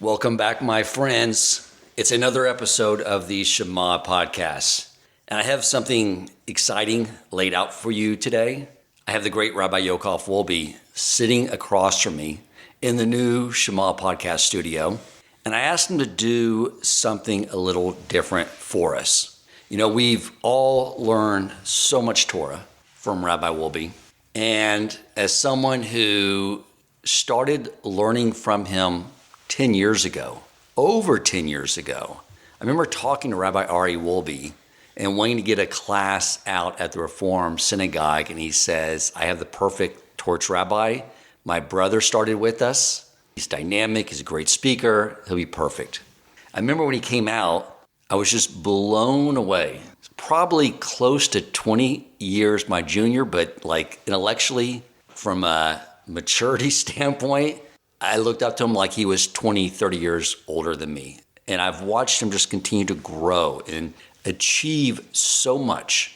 Welcome back, my friends. It's another episode of the Shema Podcast. And I have something exciting laid out for you today. I have the great Rabbi Yaakov Wolbe sitting across from me in the new Shema Podcast studio. And I asked him to do something a little different for us. You know, we've all learned so much Torah from Rabbi Wolbe. And as someone who started learning from him 10 years ago, over 10 years ago, I remember talking to Rabbi Wolbe and wanting to get a class out at the Reform Synagogue. And he says, I have the perfect torch rabbi. My brother started with us. He's dynamic. He's a great speaker. He'll be perfect. I remember when he came out, I was just blown away. It's probably close to 20 years my junior, but like intellectually, from a maturity standpoint, I looked up to him like he was 20, 30 years older than me. And I've watched him just continue to grow and achieve so much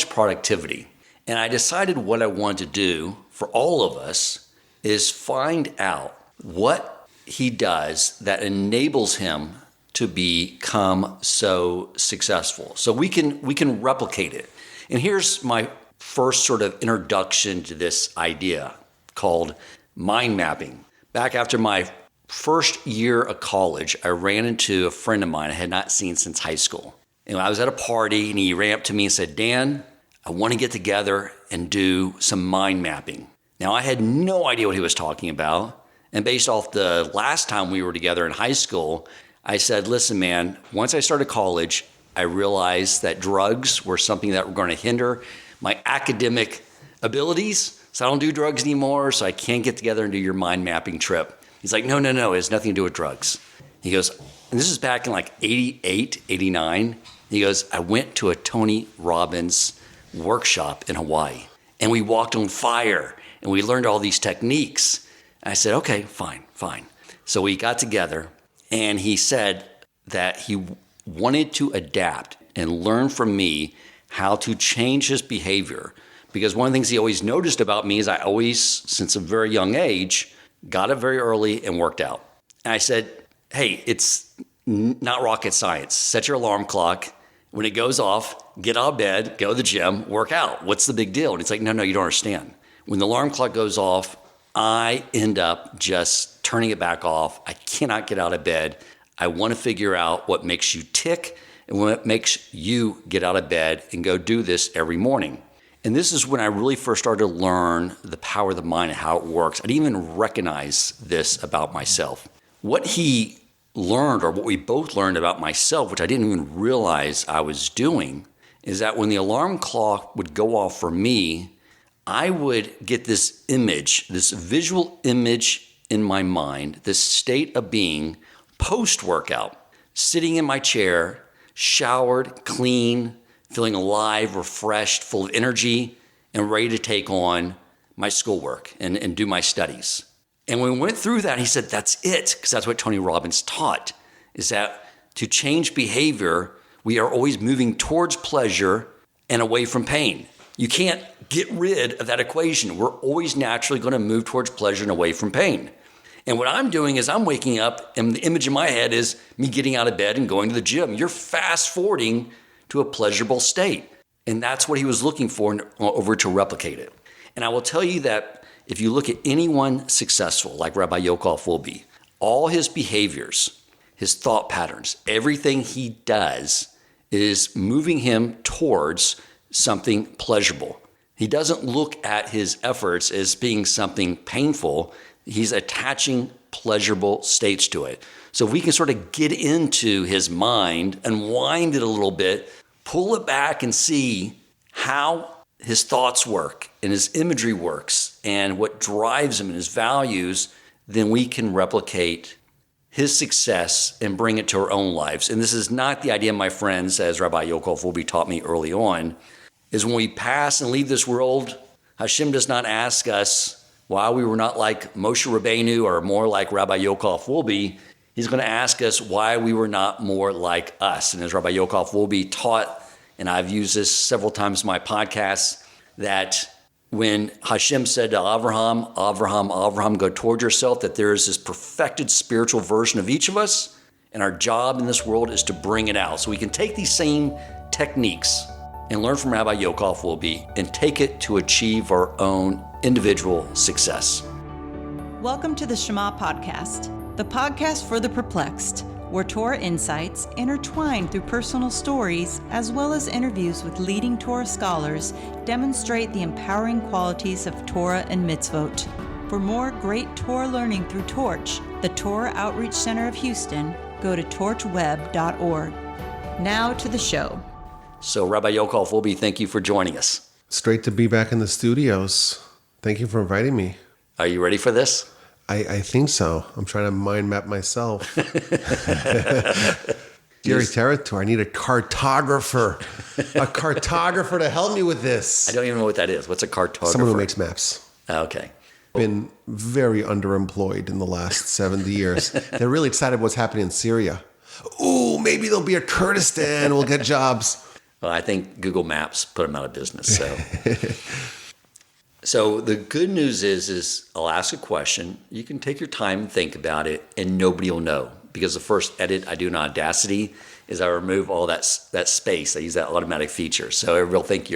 productivity. And I decided what I wanted to do for all of us is find out what he does that enables him to become so successful. So we can replicate it. And here's my first sort of introduction to this idea called mind mapping. Back after my first year of college, I ran into a friend of mine I had not seen since high school. And I was at a party and he ran up to me and said, Dan, I want to get together and do some mind mapping. Now, I had no idea what he was talking about. And based off the last time we were together in high school, I said, listen, man, once I started college, I realized that drugs were something that were going to hinder my academic abilities. So I don't do drugs anymore, so I can't get together and do your mind mapping trip. He's like, no, it has nothing to do with drugs. He goes, and this is back in like 88, 89. He goes, I went to a Tony Robbins workshop in Hawaii, and we walked on fire, and we learned all these techniques. And I said, okay, fine. So we got together, and he said that he wanted to adapt and learn from me how to change his behavior. Because one of the things he always noticed about me is I always, since a very young age, got up very early and worked out. And I said, hey, it's not rocket science. Set your alarm clock. When it goes off, get out of bed, go to the gym, work out. What's the big deal? And it's like, no, you don't understand. When the alarm clock goes off, I end up just turning it back off. I cannot get out of bed. I want to figure out what makes you tick and what makes you get out of bed and go do this every morning. And this is when I really first started to learn the power of the mind and how it works. I didn't even recognize this about myself. What he learned, or what we both learned about myself, which I didn't even realize I was doing, is that when the alarm clock would go off for me, I would get this image, this visual image in my mind, this state of being post-workout, sitting in my chair, showered, clean, feeling alive, refreshed, full of energy, and ready to take on my schoolwork and do my studies. And when we went through that, he said, that's it, because that's what Tony Robbins taught, is that to change behavior, we are always moving towards pleasure and away from pain. You can't get rid of that equation. We're always naturally going to move towards pleasure and away from pain. And what I'm doing is I'm waking up, and the image in my head is me getting out of bed and going to the gym. You're fast forwarding to a pleasurable state. And that's what he was looking for in order to replicate it. And I will tell you that if you look at anyone successful, like Rabbi Yaakov Wolbe, all his behaviors, his thought patterns, everything he does is moving him towards something pleasurable. He doesn't look at his efforts as being something painful. He's attaching pleasurable states to it. So if we can sort of get into his mind and wind it a little bit, pull it back and see how his thoughts work and his imagery works and what drives him and his values, then we can replicate his success and bring it to our own lives. And this is not the idea, my friends, as Rabbi Yaakov Wolbe taught me early on, is when we pass and leave this world, Hashem does not ask us why we were not like Moshe Rabbeinu or more like Rabbi Yaakov Wolbe. He's going to ask us why we were not more like us. And as Rabbi Yaakov Wolbe taught, and I've used this several times in my podcasts, that when Hashem said to Avraham, Avraham, go toward yourself, that there is this perfected spiritual version of each of us, and our job in this world is to bring it out. So we can take these same techniques and learn from Rabbi Yaakov Wolbe and take it to achieve our own individual success. Welcome to the Shema Podcast, the podcast for the perplexed, where Torah insights, intertwined through personal stories, as well as interviews with leading Torah scholars, demonstrate the empowering qualities of Torah and mitzvot. For more great Torah learning through Torch, the Torah Outreach Center of Houston, go to torchweb.org. Now to the show. So Rabbi Yaakov Wolbe, thank you for joining us. It's great to be back in the studios. Thank you for inviting me. Are you ready for this? I think so. I'm trying to mind map myself. Scary territory. I need a cartographer. A cartographer to help me with this. I don't even know what that is. What's a cartographer? Someone who makes maps. Okay. Been very underemployed in the last 70 years. They're really excited what's happening in Syria. Ooh, maybe there'll be a Kurdistan. We'll get jobs. Well, I think Google Maps put them out of business. So the good news is I'll ask a question. You can take your time and think about it, and nobody will know. Because the first edit I do in Audacity is I remove all that space. I use that automatic feature. So everybody will think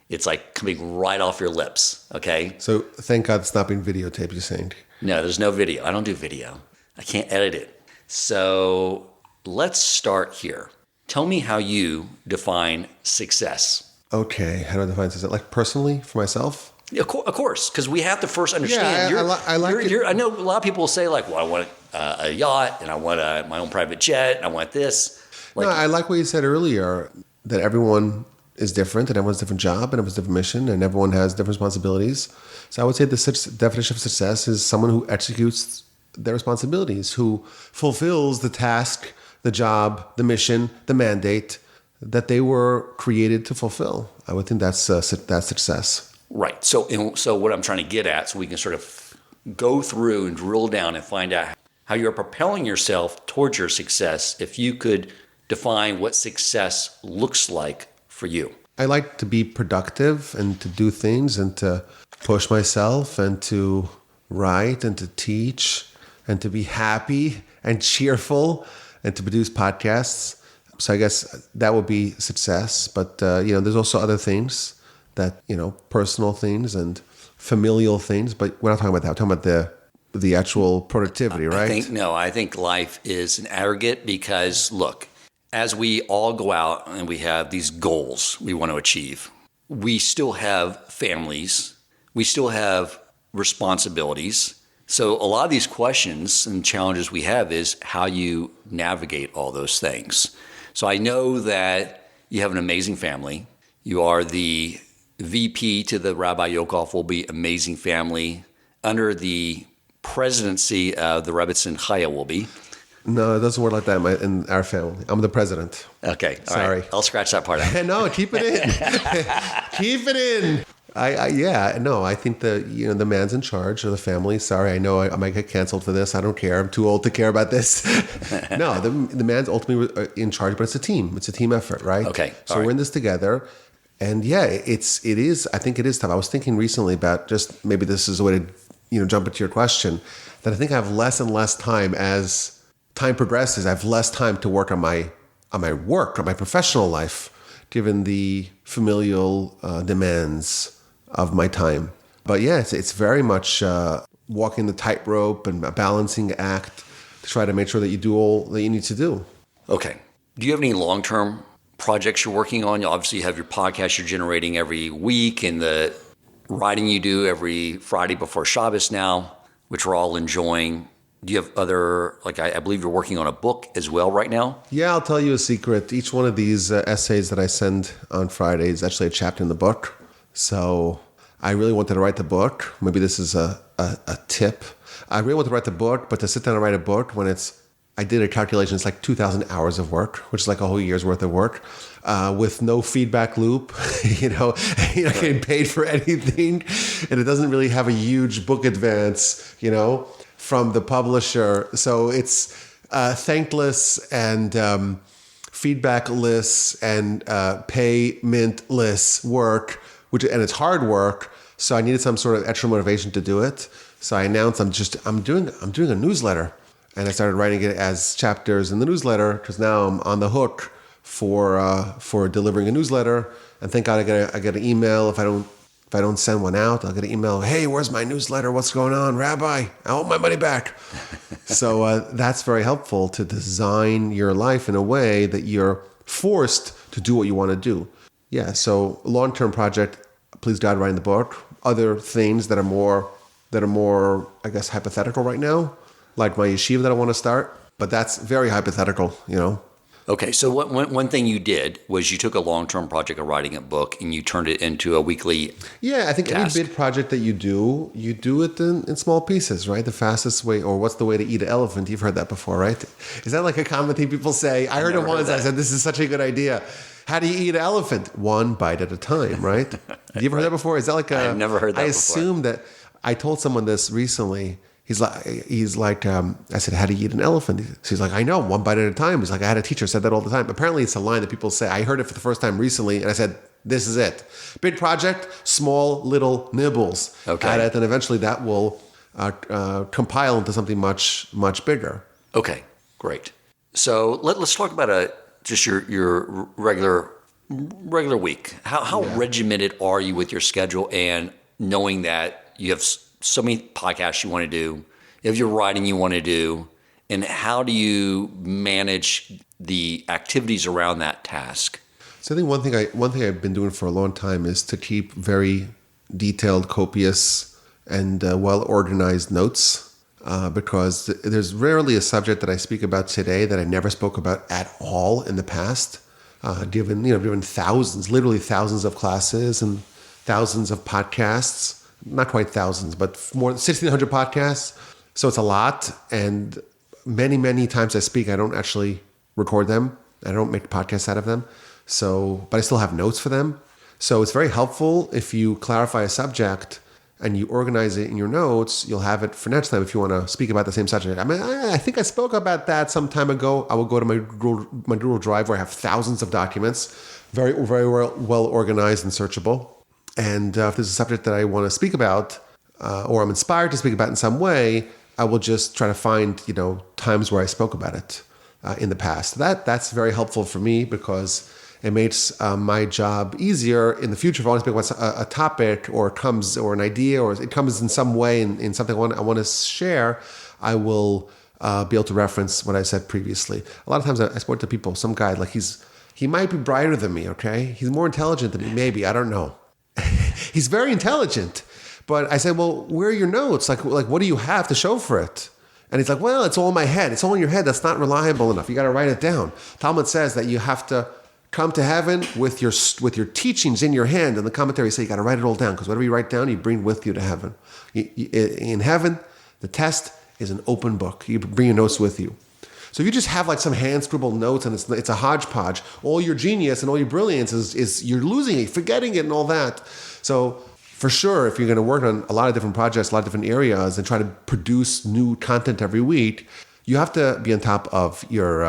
it's like coming right off your lips, okay? So thank God it's not being videotaped, you're saying? No, there's no video. I don't do video. I can't edit it. So let's start here. Tell me how you define success. Okay, how do I define success? Like personally, for myself? Of course, because we have to first understand. Yeah, I like it. I know a lot of people will say like, well, I want a yacht and I want my own private jet and I want this. No, I like what you said earlier, that everyone is different and everyone's different job and everyone's different mission and everyone has different responsibilities. So I would say the definition of success is someone who executes their responsibilities, who fulfills the task, the job, the mission, the mandate that they were created to fulfill. I would think that's success. Right. So what I'm trying to get at, so we can sort of go through and drill down and find out how you're propelling yourself towards your success, if you could define what success looks like for you. I like to be productive and to do things and to push myself and to write and to teach and to be happy and cheerful and to produce podcasts. So I guess that would be success. But, there's also other things that, personal things and familial things, but we're not talking about that. We're talking about the actual productivity, right? I think life is an aggregate because, look, as we all go out and we have these goals we want to achieve, we still have families, we still have responsibilities. So a lot of these questions and challenges we have is how you navigate all those things. So I know that you have an amazing family. You are the VP to the Rabbi Yaakov Wolbe Amazing Family under the presidency of the Rebbetzin Chaya Wolbe. No, it doesn't work like that in our family. I'm the president. Okay. Sorry. Right. I'll scratch that part out. No, keep it in. Keep it in. I think the man's in charge of the family. Sorry, I know I might get canceled for this. I don't care. I'm too old to care about this. No, the man's ultimately in charge, but it's a team. It's a team effort, right? Okay. So we're in this together. And yeah, it is. I think it is tough. I was thinking recently about just maybe this is a way to jump into your question, that I think I have less and less time as time progresses. I have less time to work on my work, on my professional life, given the familial demands of my time. But yeah, it's very much walking the tightrope and a balancing act to try to make sure that you do all that you need to do. Okay. Do you have any long-term projects you're working on? You obviously have your podcast you're generating every week and the writing you do every Friday before Shabbos now, which we're all enjoying. Do you have other, I believe you're working on a book as well right now? Yeah, I'll tell you a secret. Each one of these essays that I send on Friday is actually a chapter in the book. So I really wanted to write the book. Maybe this is a tip. I really wanted to write the book, but to sit down and write a book when I did a calculation, it's like 2,000 hours of work, which is like a whole year's worth of work, with no feedback loop. You're not getting paid for anything. And it doesn't really have a huge book advance, from the publisher. So it's thankless and feedbackless and paymentless work, and it's hard work. So I needed some sort of extra motivation to do it. So I announced I'm doing a newsletter, and I started writing it as chapters in the newsletter because now I'm on the hook for delivering a newsletter. And thank God I get an email if I don't send one out. I'll get an email. Hey, where's my newsletter? What's going on, Rabbi? I want my money back. So that's very helpful to design your life in a way that you're forced to do what you want to do. Yeah. So long-term project. Please God, writing the book. Other things that are more, I guess, hypothetical right now, like my yeshiva that I want to start. But that's very hypothetical, Okay, so one thing you did was you took a long-term project of writing a book and you turned it into a weekly Yeah, I think task. any big project that you do it in small pieces, right? The fastest way, or what's the way to eat an elephant? You've heard that before, right? Is that like a common thing people say? I heard it once. I said, this is such a good idea. How do you eat an elephant? One bite at a time, right? Have you ever heard that before? Is that like I've never heard that I before. assume that I told someone this recently. He's like, I said, how do you eat an elephant? He's like, I know, one bite at a time. He's like, I had a teacher said that all the time. Apparently it's a line that people say. I heard it for the first time recently, and I said, this is it. Big project, small little nibbles at it, and eventually that will compile into something much, much bigger. Okay, great. So let's talk about just your regular week. How regimented are you with your schedule and knowing that you have so many podcasts you want to do, you have your writing you want to do, and how do you manage the activities around that task? So I think one thing I've been doing for a long time is to keep very detailed, copious, and well-organized notes, because there's rarely a subject that I speak about today that I never spoke about at all in the past. Given thousands, literally thousands of classes and thousands of podcasts. Not quite thousands, but more than 1,600 podcasts. So it's a lot. And many, many times I speak, I don't actually record them. I don't make podcasts out of them. But I still have notes for them. So it's very helpful if you clarify a subject and you organize it in your notes. You'll have it for next time if you want to speak about the same subject. I mean, I think I spoke about that some time ago. I will go to my Google Drive where I have thousands of documents, very, very well organized and searchable. And if there's a subject that I want to speak about, or I'm inspired to speak about in some way, I will just try to find, times where I spoke about it in the past. That's very helpful for me because it makes my job easier in the future. If I want to speak about a topic or an idea, or it comes in some way in something I want to share, I will be able to reference what I said previously. A lot of times I spoke to people, some guy, like he might be brighter than me, okay? He's more intelligent than me, maybe, I don't know. He's very intelligent. But I said, well, where are your notes? Like, what do you have to show for it? And he's like, well, it's all in my head. It's all in your head. That's not reliable enough. You got to write it down. Talmud says that you have to come to heaven with your teachings in your hand. And the commentary say you got to write it all down because whatever you write down, you bring with you to heaven. In heaven, the test is an open book. You bring your notes with you. So if you just have like some hand-scribbled notes and it's a hodgepodge, all your genius and all your brilliance is you're losing it, forgetting it and all that. So for sure, if you're going to work on a lot of different projects, a lot of different areas and try to produce new content every week, you have to be on top of your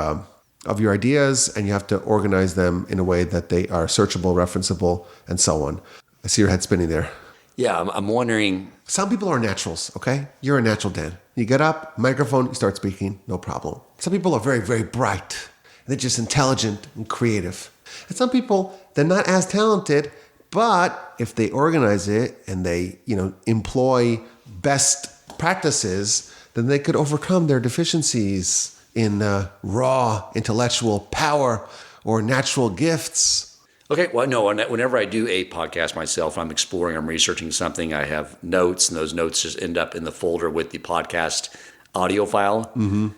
ideas and you have to organize them in a way that they are searchable, referenceable, and so on. I see your head spinning there. Yeah, I'm wondering. Some people are naturals, okay? You're a natural, Dan. You get up, microphone, you start speaking, no problem. Some people are very, very bright. They're just intelligent and creative. And some people, they're not as talented, but if they organize it and they, employ best practices, then they could overcome their deficiencies in raw intellectual power or natural gifts. Okay, well, no, whenever I do a podcast myself, I'm exploring, I'm researching something, I have notes, and those notes just end up in the folder with the podcast audio file. Mm-hmm.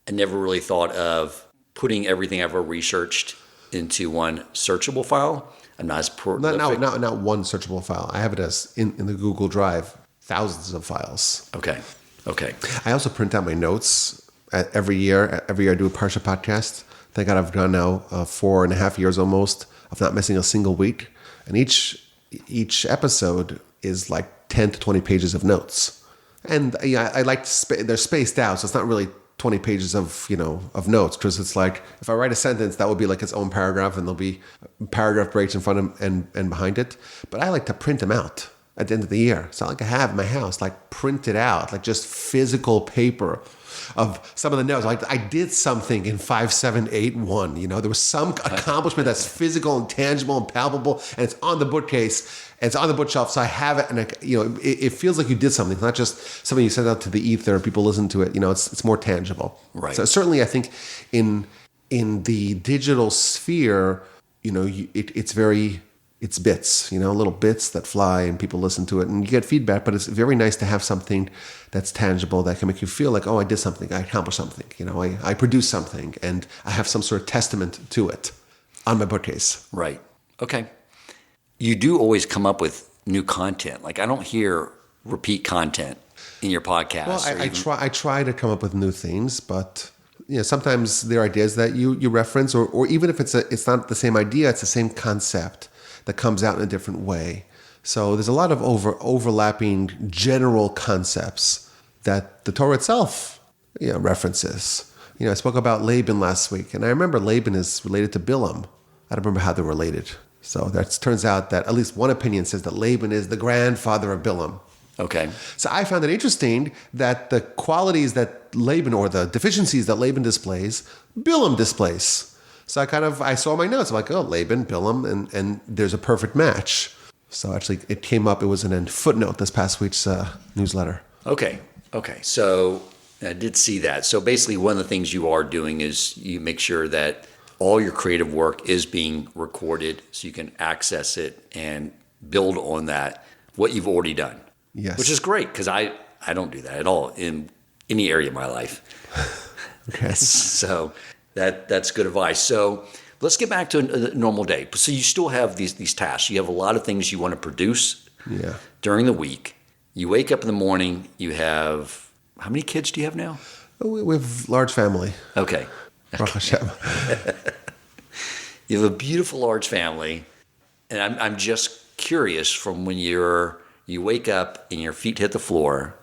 I never really thought of putting everything I've ever researched into one searchable file. I'm not as prolific. Not one searchable file. I have it as in the Google Drive, thousands of files. Okay. I also print out my notes every year. Every year I do a Parsha podcast. Thank God I've done now 4.5 years almost of not missing a single week. And each episode is like 10 to 20 pages of notes. And I like they're spaced out, so it's not really 20 pages of notes, because it's like if I write a sentence, that would be like its own paragraph, and there'll be paragraph breaks in front of and behind it. But I like to print them out. at the end of the year. It's not like I have in my house, like printed out, like just physical paper of some of the notes. Like I did something in 5781. There was some accomplishment that's physical and tangible and palpable, and it's on the bookcase and it's on the bookshelf. So I have it, and it feels like you did something. It's not just something you send out to the ether and people listen to it. It's more tangible. Right. So certainly, I think in the digital sphere, it's bits, little bits that fly and people listen to it and you get feedback, but it's very nice to have something that's tangible that can make you feel like, oh, I did something, I accomplished something, I produced something and I have some sort of testament to it on my bookcase. Right. Okay. You do always come up with new content. Like I don't hear repeat content in your podcast. Well, I try to come up with new things, but sometimes there are ideas that you reference or even if it's not the same idea, it's the same concept that comes out in a different way. So there's a lot of overlapping general concepts that the Torah itself references. I spoke about Laban last week, and I remember Laban is related to Bilam. I don't remember how they're related. So that turns out that at least one opinion says that Laban is the grandfather of Bilam. Okay. So I found it interesting that the qualities that Laban, or the deficiencies that Laban displays, Bilam displays. So I saw my notes. I'm like, oh, Laban, Bilam, and there's a perfect match. So actually, it came up. It was in a footnote this past week's newsletter. Okay. So I did see that. So basically, one of the things you are doing is you make sure that all your creative work is being recorded so you can access it and build on that, what you've already done. Yes. Which is great because I don't do that at all in any area of my life. Okay. So that's good advice. So let's get back to a normal day. So you still have these tasks. You have a lot of things you want to produce during the week. You wake up in the morning. You have, how many kids do you have now? We have a large family. Okay. Baruch Hashem. You have a beautiful large family. And I'm just curious from when you wake up and your feet hit the floor,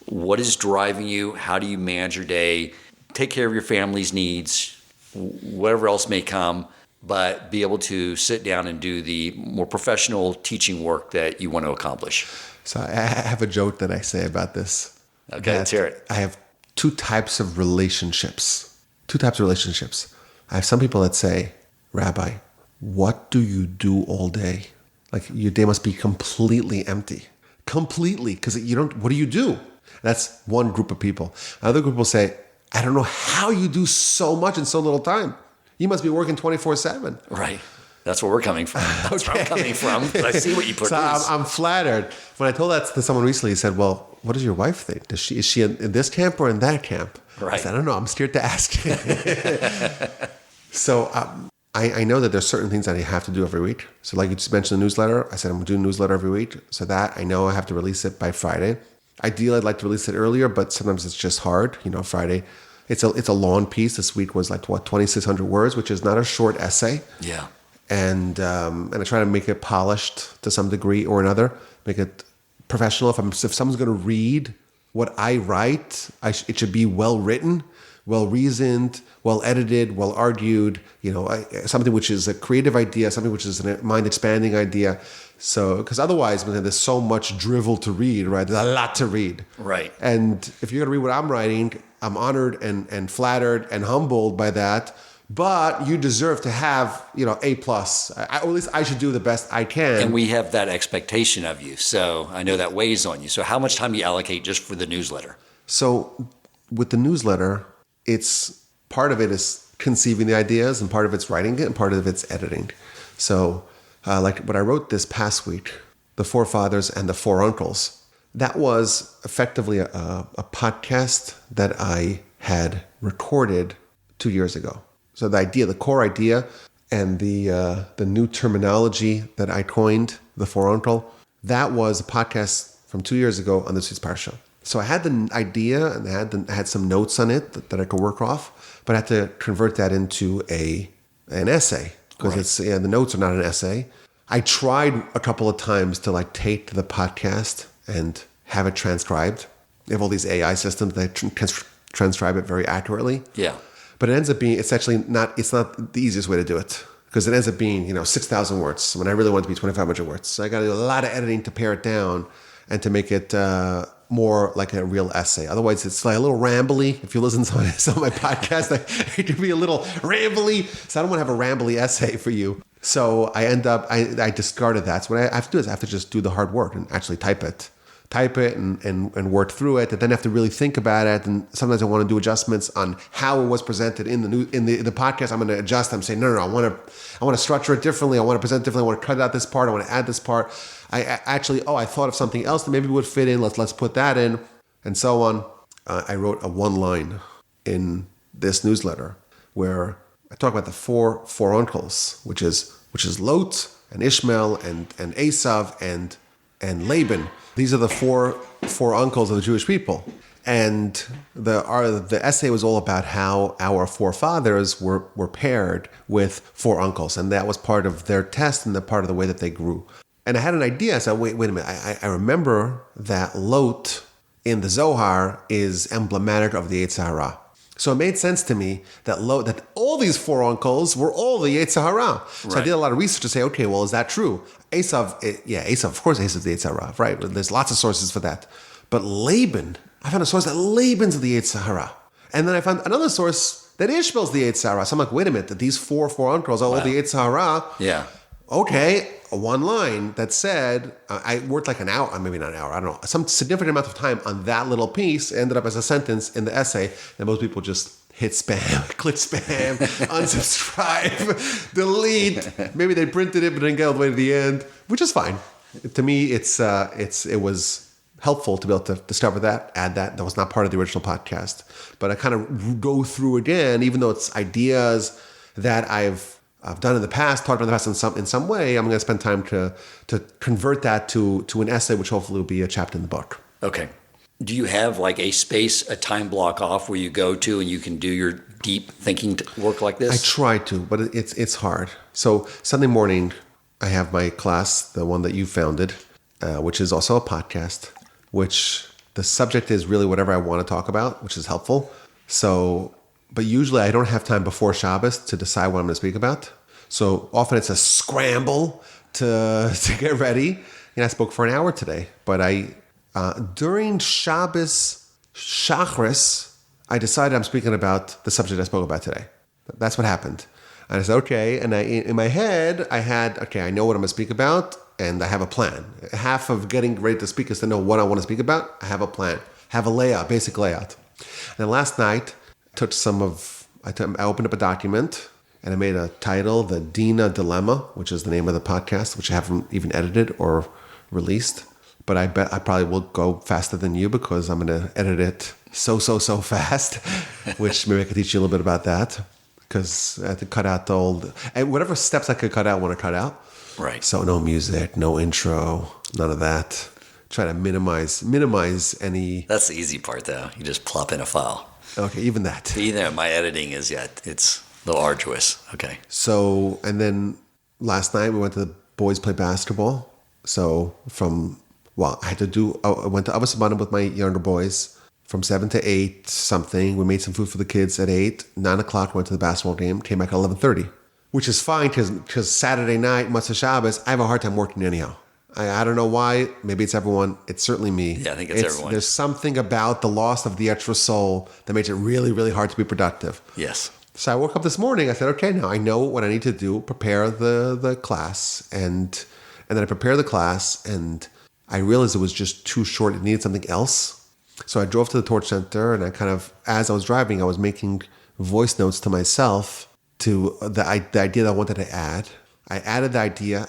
what is driving you? How do you manage your day? Take care of your family's needs, whatever else may come, but be able to sit down and do the more professional teaching work that you want to accomplish. So I have a joke that I say about this. Okay, let's hear it. I have two types of relationships. I have some people that say, Rabbi, what do you do all day? Like your day must be completely empty. Completely, because what do you do? That's one group of people. Another group will say, I don't know how you do so much in so little time. You must be working 24/7. Right. That's where we're coming from. That's where I'm coming from. I see what you produce. So I'm flattered. When I told that to someone recently, he said, well, what does your wife think? Is she in this camp or in that camp? Right. I said, I don't know. I'm scared to ask. So I know that there's certain things that I have to do every week. So like you just mentioned the newsletter. I said I'm doing a newsletter every week. So that I know I have to release it by Friday. Ideally, I'd like to release it earlier, but sometimes it's just hard. Friday, it's a long piece. This week was 2,600 words, which is not a short essay. Yeah. And I try to make it polished to some degree or another, make it professional. If someone's going to read what I write, it should be well written, well reasoned, well edited, well argued. Something which is a creative idea, something which is a mind expanding idea. So, because otherwise, there's so much drivel to read, right? There's a lot to read, right? And if you're going to read what I'm writing, I'm honored and flattered and humbled by that. But you deserve to have, A+. Or at least I should do the best I can. And we have that expectation of you. So I know that weighs on you. So how much time do you allocate just for the newsletter? So with the newsletter, part of it is conceiving the ideas, and part of it's writing it, and part of it's editing. So like what I wrote this past week, The Forefathers and the Four Uncles, that was effectively a podcast that I had recorded 2 years ago. So the core idea, and the new terminology that I coined, the Four Uncle, that was a podcast from 2 years ago on this week's Parsha. So I had the idea and I had some notes on it that I could work off, but I had to convert that into an essay because the notes are not an essay. I tried a couple of times to tape the podcast and have it transcribed. They have all these AI systems that transcribe it very accurately. Yeah. But it ends up being, it's not the easiest way to do it. because it ends up being 6,000 words when I really want it to be 2,500 words. So I got to do a lot of editing to pare it down and to make it more like a real essay. Otherwise, it's like a little rambly. If you listen to some of my podcast, it can be a little rambly. So I don't want to have a rambly essay for you. So I discarded that. So what I have to do is I have to just do the hard work and actually type it and work through it. And then I have to really think about it. And sometimes I want to do adjustments on how it was presented in the podcast. I'm going to adjust. I'm saying, no, I want to structure it differently. I want to present it differently. I want to cut out this part. I want to add this part. I thought of something else that maybe would fit in. Let's put that in, and so on. I wrote a one line in this newsletter where I talk about the four uncles, which is Lot and Ishmael and Esav and Laban. These are the four uncles of the Jewish people. And the essay was all about how our forefathers were paired with four uncles. And that was part of their test and the part of the way that they grew. And I had an idea. I said, wait a minute. I remember that Lot in the Zohar is emblematic of the Yetzer Hara. So it made sense to me that all these four uncles were all the Yetzer Hara. So I did a lot of research to say, okay, well, is that true? Esav, of course, Esav is the Yetzer Hara, right? There's lots of sources for that. But Laban, I found a source that Laban's the Yetzer Hara. And then I found another source that Ishmael's the Yetzer Hara. So I'm like, wait a minute, that these four uncles are all the Yetzer Hara. Yeah. Okay, one line that said, I worked like an hour, maybe not an hour, I don't know, some significant amount of time on that little piece, ended up as a sentence in the essay, and most people just hit spam, click spam, unsubscribe, delete. Maybe they printed it but didn't get all the way to the end, which is fine. To me, it was helpful to be able to discover that, add that. That was not part of the original podcast. But I kind of go through again, even though it's ideas that I've done in the past, talked about in the past in some way. I'm going to spend time to convert that to an essay, which hopefully will be a chapter in the book. Okay. Do you have like a time block off where you go to and you can do your deep thinking work like this? I try to, but it's hard. So Sunday morning, I have my class, the one that you founded, which is also a podcast, which the subject is really whatever I want to talk about, which is helpful. So, but usually I don't have time before Shabbos to decide what I'm going to speak about. So often it's a scramble to get ready. I spoke for an hour today, but during Shabbos Shachris, I decided I'm speaking about the subject I spoke about today. That's what happened. And I said, okay. And in my head, I know what I'm going to speak about, and I have a plan. Half of getting ready to speak is to know what I want to speak about. I have a plan, have a layout, basic layout. And then last night, I opened up a document and I made a title, The Dina Dilemma, which is the name of the podcast, which I haven't even edited or released. But I bet I probably will go faster than you because I'm going to edit it so fast, which maybe I could teach you a little bit about that because I had to cut out and whatever steps I could cut out, I want to cut out. Right. So no music, no intro, none of that. Try to minimize any. That's the easy part though. You just plop in a file. Okay, even that. My editing is it's a little arduous. Okay. So, and then last night we went to the boys play basketball. So I went to Abbas Abanim with my younger boys from 7 to 8 something. We made some food for the kids at 8. 9 o'clock, went to the basketball game, came back at 11:30, which is fine because Saturday night, Motzei Shabbos, I have a hard time working anyhow. I don't know why. Maybe it's everyone. It's certainly me. Yeah, I think it's everyone. There's something about the loss of the extra soul that makes it really, really hard to be productive. Yes. So I woke up this morning. I said, okay, now I know what I need to do, prepare the class. And then I prepared the class, and I realized it was just too short. It needed something else. So I drove to the Torch Center, and as I was driving, I was making voice notes to myself to the idea that I wanted to add. I added the idea.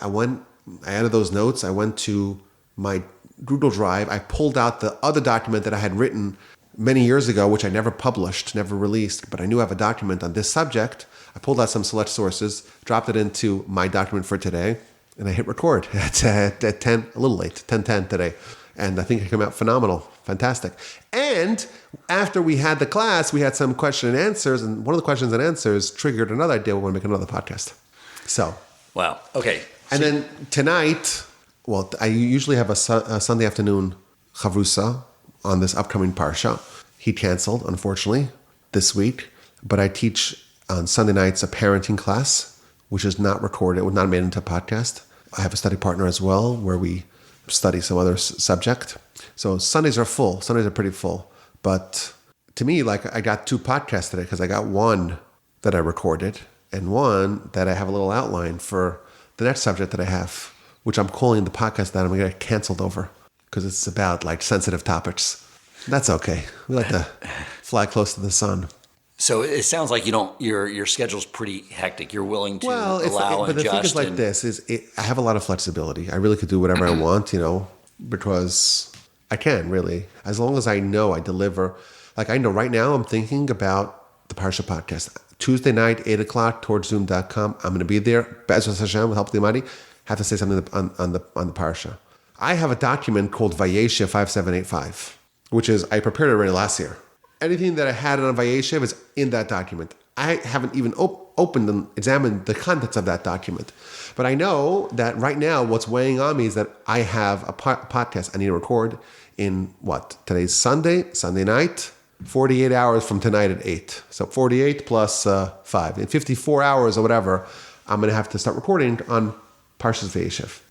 I added those notes. I went to my Google Drive. I pulled out the other document that I had written many years ago, which I never published, never released, but I knew I have a document on this subject. I pulled out some select sources, dropped it into my document for today, and I hit record at 10, a little late, 10:10 today. And I think it came out phenomenal, fantastic. And after we had the class, we had some question and answers, and one of the questions and answers triggered another idea. We want to make another podcast. So. Wow. Okay. And then tonight, I usually have a Sunday afternoon chavrusa on this upcoming parsha. He canceled, unfortunately, this week. But I teach on Sunday nights a parenting class, which is not recorded, not made into a podcast. I have a study partner as well where we study some other subject. So Sundays are full. Sundays are pretty full. But to me, like I got 2 podcasts today because I got one that I recorded and one that I have a little outline for the next subject that I have, which I'm calling the podcast that I'm going to get canceled over because it's about like sensitive topics. That's okay. We like to fly close to the sun. So it sounds like your schedule's pretty hectic. You're willing to allow and adjust. But the thing is like this, I have a lot of flexibility. I really could do whatever I want, because I can really, as long as I know I deliver. Like I know right now I'm thinking about the Parsha podcast. Tuesday night, 8 o'clock, towards Zoom.com. I'm going to be there. Be'ezras Hashem, with help of the Almighty. Have to say something on the Parsha. I have a document called Vayeshev 5785, which is, I prepared it already last year. Anything that I had on Vayeshev is in that document. I haven't even opened and examined the contents of that document. But I know that right now what's weighing on me is that I have a podcast I need to record in today's Sunday night, 48 hours from tonight at 8. So 48 plus 5. In 54 hours or whatever, I'm going to have to start recording on Parshas Vayeshev.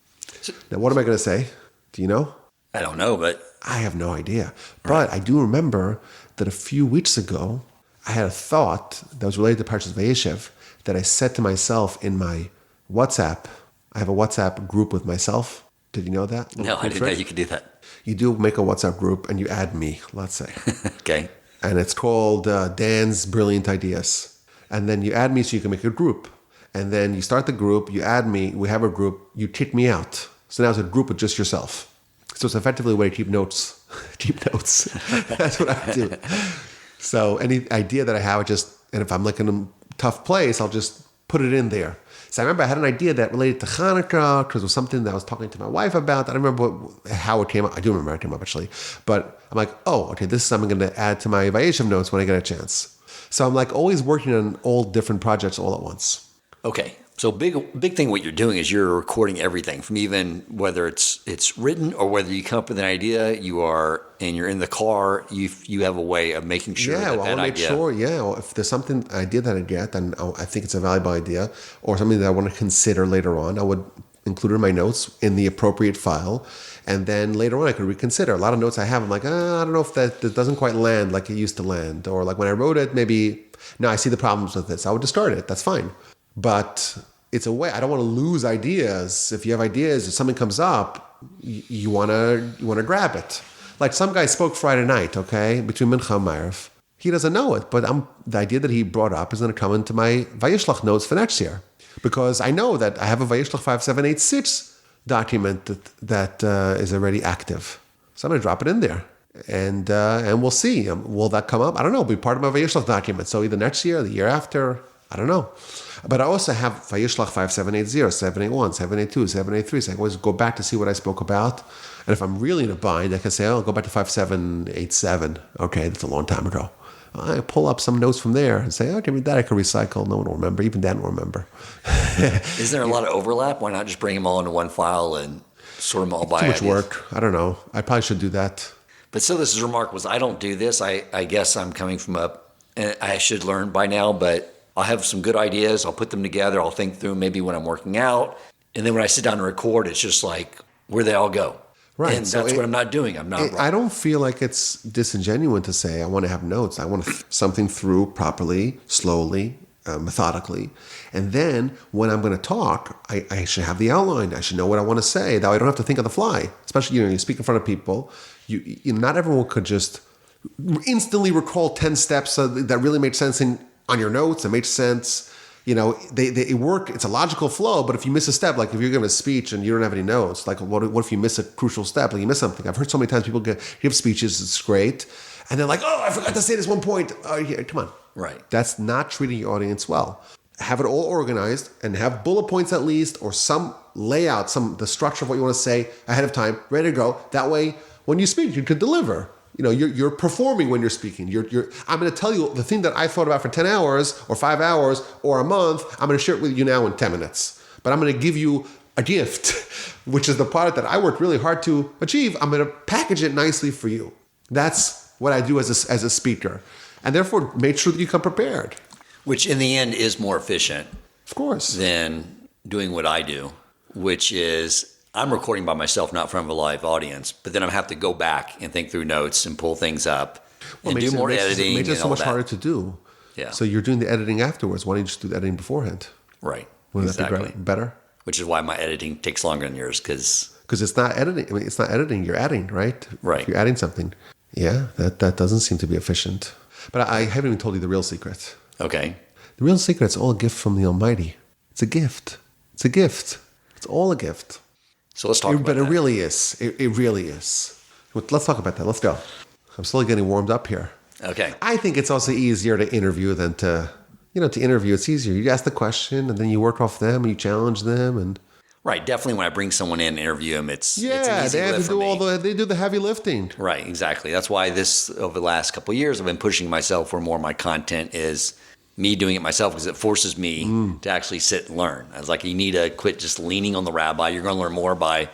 Now, what am I going to say? Do you know? I don't know, but I have no idea. But I do remember that a few weeks ago, I had a thought that was related to Parshas Vayeshev that I said to myself in my WhatsApp. I have a WhatsApp group with myself. Did you know that? No, I didn't know you could do that. You do make a WhatsApp group and you add me, let's say. Okay. And it's called Dan's Brilliant Ideas. And then you add me so you can make a group. And then you start the group, you add me, we have a group, you kick me out. So now it's a group with just yourself. So it's effectively a way to keep notes. That's what I do. So any idea that I have, and if I'm like in a tough place, I'll just put it in there. So I remember I had an idea that related to Hanukkah, because it was something that I was talking to my wife about. I don't remember how it came up. I do remember how it came up, actually. But I'm like, okay, this is something I'm going to add to my Vayeshev notes when I get a chance. So I'm like always working on all different projects all at once. Okay. So big thing what you're doing is you're recording everything from even whether it's written or whether you come up with an idea, you're in the car, you have a way of making sure that I want to make sure, if there's something idea that I get and I think it's a valuable idea or something that I want to consider later on, I would include it in my notes in the appropriate file. And then later on I could reconsider. A lot of notes I have, I'm like, I don't know if that doesn't quite land like it used to land. Or like when I wrote it, maybe, no, I see the problems with this. I would discard it. That's fine. But it's a way. I don't want to lose ideas. If you have ideas, if something comes up, you want to grab it. Like some guy spoke Friday night, okay, between Mincha and Ma'ariv. He doesn't know it, but the idea that he brought up is going to come into my Vayishlach notes for next year. Because I know that I have a Vayishlach 5786 document that is already active. So I'm going to drop it in there. And we'll see. Will that come up? I don't know. It'll be part of my Vayishlach document. So either next year or the year after, I don't know. But I also have Vayishlach 5780, 781, 782, 783. So I can always go back to see what I spoke about. And if I'm really in a bind, I can say, I'll go back to 5787. Okay, that's a long time ago. I pull up some notes from there and say, okay, that I can recycle. No one will remember. Even Dan will remember. Is there a lot of overlap? Why not just bring them all into one file and sort them all by Too much ideas? work. I don't know. I probably should do that. But so this is remarkable. I don't do this. I guess I'm coming from and I should learn by now, but I'll have some good ideas. I'll put them together. I'll think through them maybe when I'm working out. And then when I sit down to record, it's just like where they all go. Right. And that's what I'm not doing. I don't feel like it's disingenuous to say I want to have notes. I want something through properly, slowly, methodically. And then when I'm going to talk, I should have the outline. I should know what I want to say. That way I don't have to think on the fly. Especially, you speak in front of people. You not everyone could just instantly recall 10 steps that really made sense on your notes. It makes sense. They work. It's a logical flow, but if you miss a step, like if you're giving a speech and you don't have any notes, like what if you miss a crucial step? Like you miss something. I've heard so many times people give speeches. It's great. And they're like, I forgot to say this one point. Come on. Right. That's not treating your audience well. Have it all organized and have bullet points at least, or some layout, the structure of what you want to say ahead of time, ready to go. That way, when you speak, you could deliver. You're performing when you're speaking. I'm going to tell you the thing that I thought about for 10 hours or 5 hours or a month. I'm going to share it with you now in 10 minutes. But I'm going to give you a gift, which is the product that I worked really hard to achieve. I'm going to package it nicely for you. That's what I do as a speaker. And therefore, make sure that you come prepared. Which in the end is more efficient. Of course. than doing what I do, which is I'm recording by myself, not in front of a live audience, but then I have to go back and think through notes and pull things up and do more editing. It makes it so much harder to do. Yeah. So you're doing the editing afterwards. Why don't you just do the editing beforehand? Right. Wouldn't that be better? Which is why my editing takes longer than yours, because it's not editing. I mean, it's not editing. You're adding, right? Right. If you're adding something. Yeah, that doesn't seem to be efficient. But I haven't even told you the real secret. Okay. The real secret is all a gift from the Almighty. It's a gift. It's a gift. It's all a gift. So let's talk about that. But it really is. It really is. Let's talk about that. Let's go. I'm slowly getting warmed up here. Okay. I think it's also easier to interview than to interview. It's easier. You ask the question and then you work off them and you challenge them and. Right. Definitely when I bring someone in and interview them, it's an yeah, easy they have lift to for me. they do the heavy lifting. Right. Exactly. That's why over the last couple of years, I've been pushing myself where more of my content is me doing it myself, because it forces me to actually sit and learn. I was like, you need to quit just leaning on the rabbi. You're going to learn more by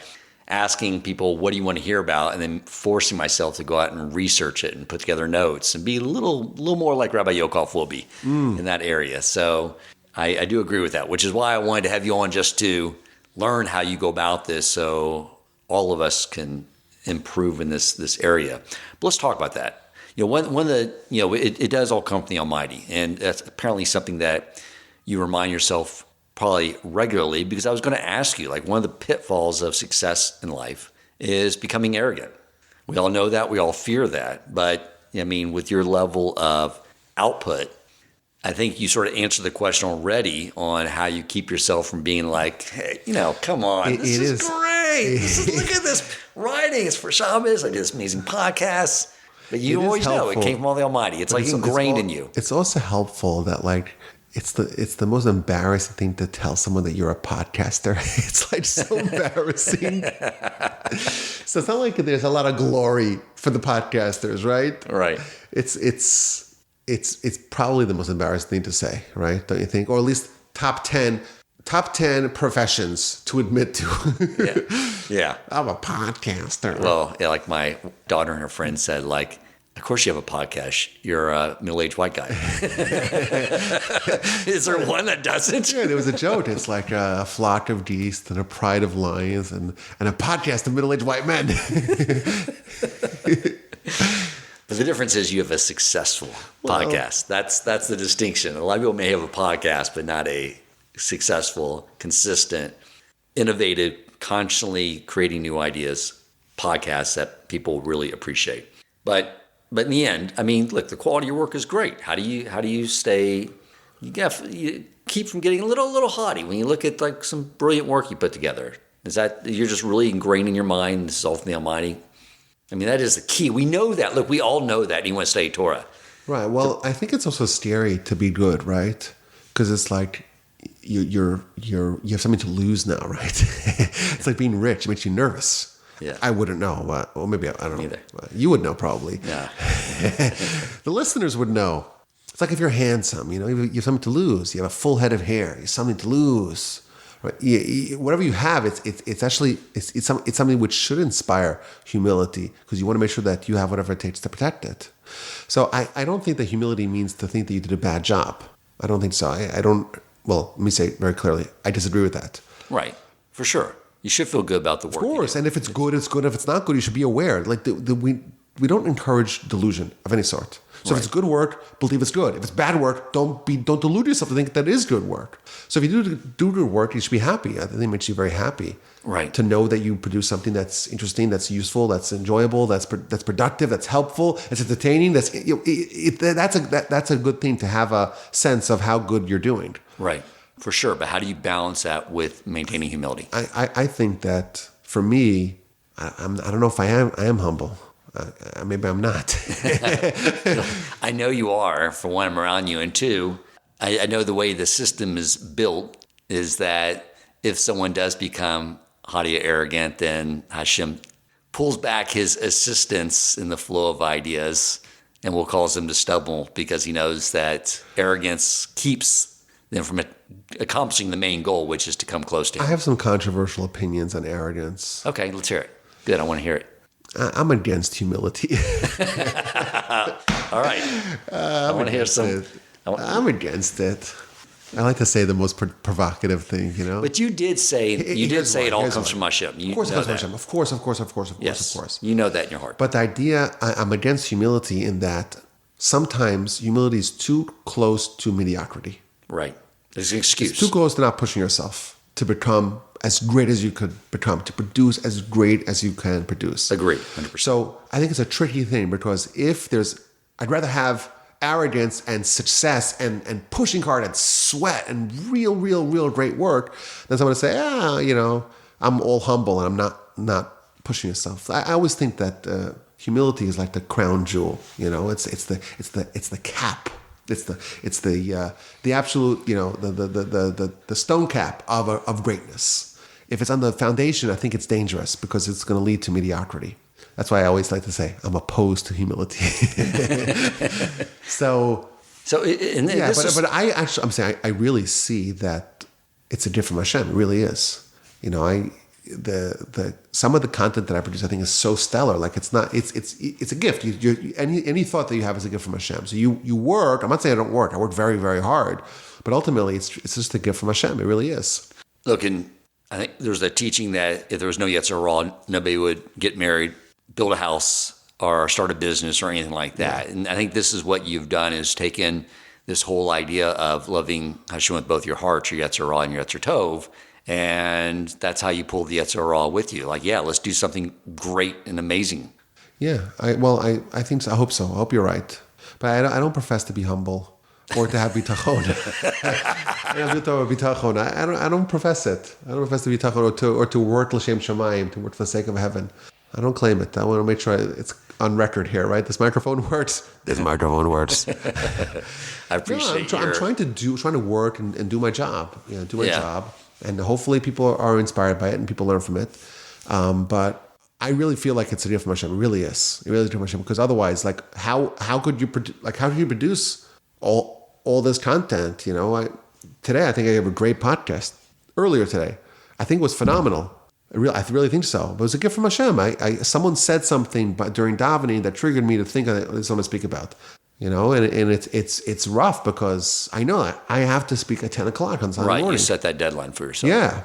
asking people, what do you want to hear about? And then forcing myself to go out and research it and put together notes and be a little more like Rabbi Yaakov Wolbe in that area. So I do agree with that, which is why I wanted to have you on, just to learn how you go about this so all of us can improve in this area. But let's talk about that. One of the, it does all come from the Almighty. And that's apparently something that you remind yourself probably regularly, because I was going to ask you, like, one of the pitfalls of success in life is becoming arrogant. We all know that. We all fear that. But, I mean, with your level of output, I think you sort of answered the question already on how you keep yourself from being like, hey, come on, this is great. Look at this writing. It's for Shabbos. I did this amazing podcast. But you always know it came from all the Almighty. It's like ingrained in you. It's also helpful that, like, it's the most embarrassing thing to tell someone that you're a podcaster. It's like so embarrassing. So it's not like there's a lot of glory for the podcasters, right? Right. It's probably the most embarrassing thing to say, right? Don't you think? Or at least top 10 professions to admit to. Yeah. I'm a podcaster. Well, yeah, like my daughter and her friend said, like, of course you have a podcast. You're a middle-aged white guy. Is there one that doesn't? Yeah, there was a joke. It's like a flock of geese and a pride of lions and a podcast of middle-aged white men. But the difference is you have a successful podcast. That's the distinction. A lot of people may have a podcast, but not a successful, consistent, innovative, constantly creating new ideas podcast that people really appreciate. But in the end, I mean, look, the quality of your work is great. How do you stay? You keep from getting a little haughty when you look at like some brilliant work you put together. Is that you're just really ingrained in your mind? This is all from the Almighty. I mean, that is the key. We know that. Look, we all know that. And you want to study Torah, right? Well, I think it's also scary to be good, right? Because it's like you have something to lose now, right? It's like being rich. It makes you nervous. Yeah. I wouldn't know, but well, maybe I don't know. Neither. You would know probably. Yeah. The listeners would know. It's like if you're handsome, you have something to lose. You have a full head of hair. You have something to lose. Right? Whatever you have, it's actually something which should inspire humility, because you want to make sure that you have whatever it takes to protect it. So I don't think that humility means to think that you did a bad job. I don't think so. I don't. Well, let me say it very clearly. I disagree with that. Right. For sure. You should feel good about the work. Of course, and if it's good, it's good. If it's not good, you should be aware. Like we don't encourage delusion of any sort. So if it's good work, believe it's good. If it's bad work, don't delude yourself to think that is good work. So if you do good work, you should be happy. I think it makes you very happy. Right. To know that you produce something that's interesting, that's useful, that's enjoyable, that's productive, that's helpful, that's entertaining. That's a good thing to have a sense of how good you're doing. Right. For sure. But how do you balance that with maintaining humility? I think that for me, I don't know if I am humble. Maybe I'm not. I know you are. For one, I'm around you. And two, I know the way the system is built is that if someone does become haughty or arrogant, then Hashem pulls back his assistance in the flow of ideas and will cause them to stumble, because he knows that arrogance keeps them from accomplishing the main goal, which is to come close to him. I have some controversial opinions on arrogance. Okay, let's hear it. Good, I want to hear it. I'm against humility. All right. I want to hear some. I'm against it. I like to say the most provocative thing, you know. But you did say it all comes from Hashem. Of course it comes from Hashem. Of course. Yes, you know that in your heart. But the idea, I'm against humility in that sometimes humility is too close to mediocrity. Right. There's an excuse. It's too close to not pushing yourself to become as great as you could become, to produce as great as you can produce. Agree, 100%. So I think it's a tricky thing because I'd rather have arrogance and success and pushing hard and sweat and real great work than someone to say, I'm all humble and I'm not pushing yourself. I always think that humility is like the crown jewel. It's the cap. It's the absolute, the stone cap of greatness. If it's on the foundation, I think it's dangerous because it's going to lead to mediocrity. That's why I always like to say I'm opposed to humility. I'm saying I really see that it's a gift from Hashem. It really is. Some of the content that I produce, I think, is so stellar. Like it's a gift. Any thought that you have is a gift from Hashem. So you work. I'm not saying I don't work. I work very, very hard, but ultimately it's just a gift from Hashem. It really is. Look, and I think there's a teaching that if there was no Yetzer Hara, nobody would get married, build a house, or start a business or anything like that. Yeah. And I think this is what you've done, is taken this whole idea of loving Hashem with both your heart, your Yetzer Hara and your Yetzer Tov, and that's how you pull the Yetzer Hara with you. Like, let's do something great and amazing. Yeah, I think so. I hope so. I hope you're right. But I don't profess to be humble or to have bitachon. I don't profess it. I don't profess to be bitachon or to work l'shem shamayim, to work for the sake of heaven. I don't claim it. I want to make sure it's on record here, right? This microphone works. This microphone works. I appreciate I'm trying to work and do my job. Do my job. And hopefully people are inspired by it and people learn from it. But I really feel like it's a gift from Hashem. It really is. It really is a gift from Hashem. Because otherwise, like, how could you produce all this content? Today, I think I gave a great podcast earlier today. I think it was phenomenal. I really think so. But it was a gift from Hashem. Someone said something during davening that triggered me to think of what I'm to speak about. And it's rough because I know that I have to speak at 10 o'clock on Sunday morning. Right, you set that deadline for yourself. Yeah.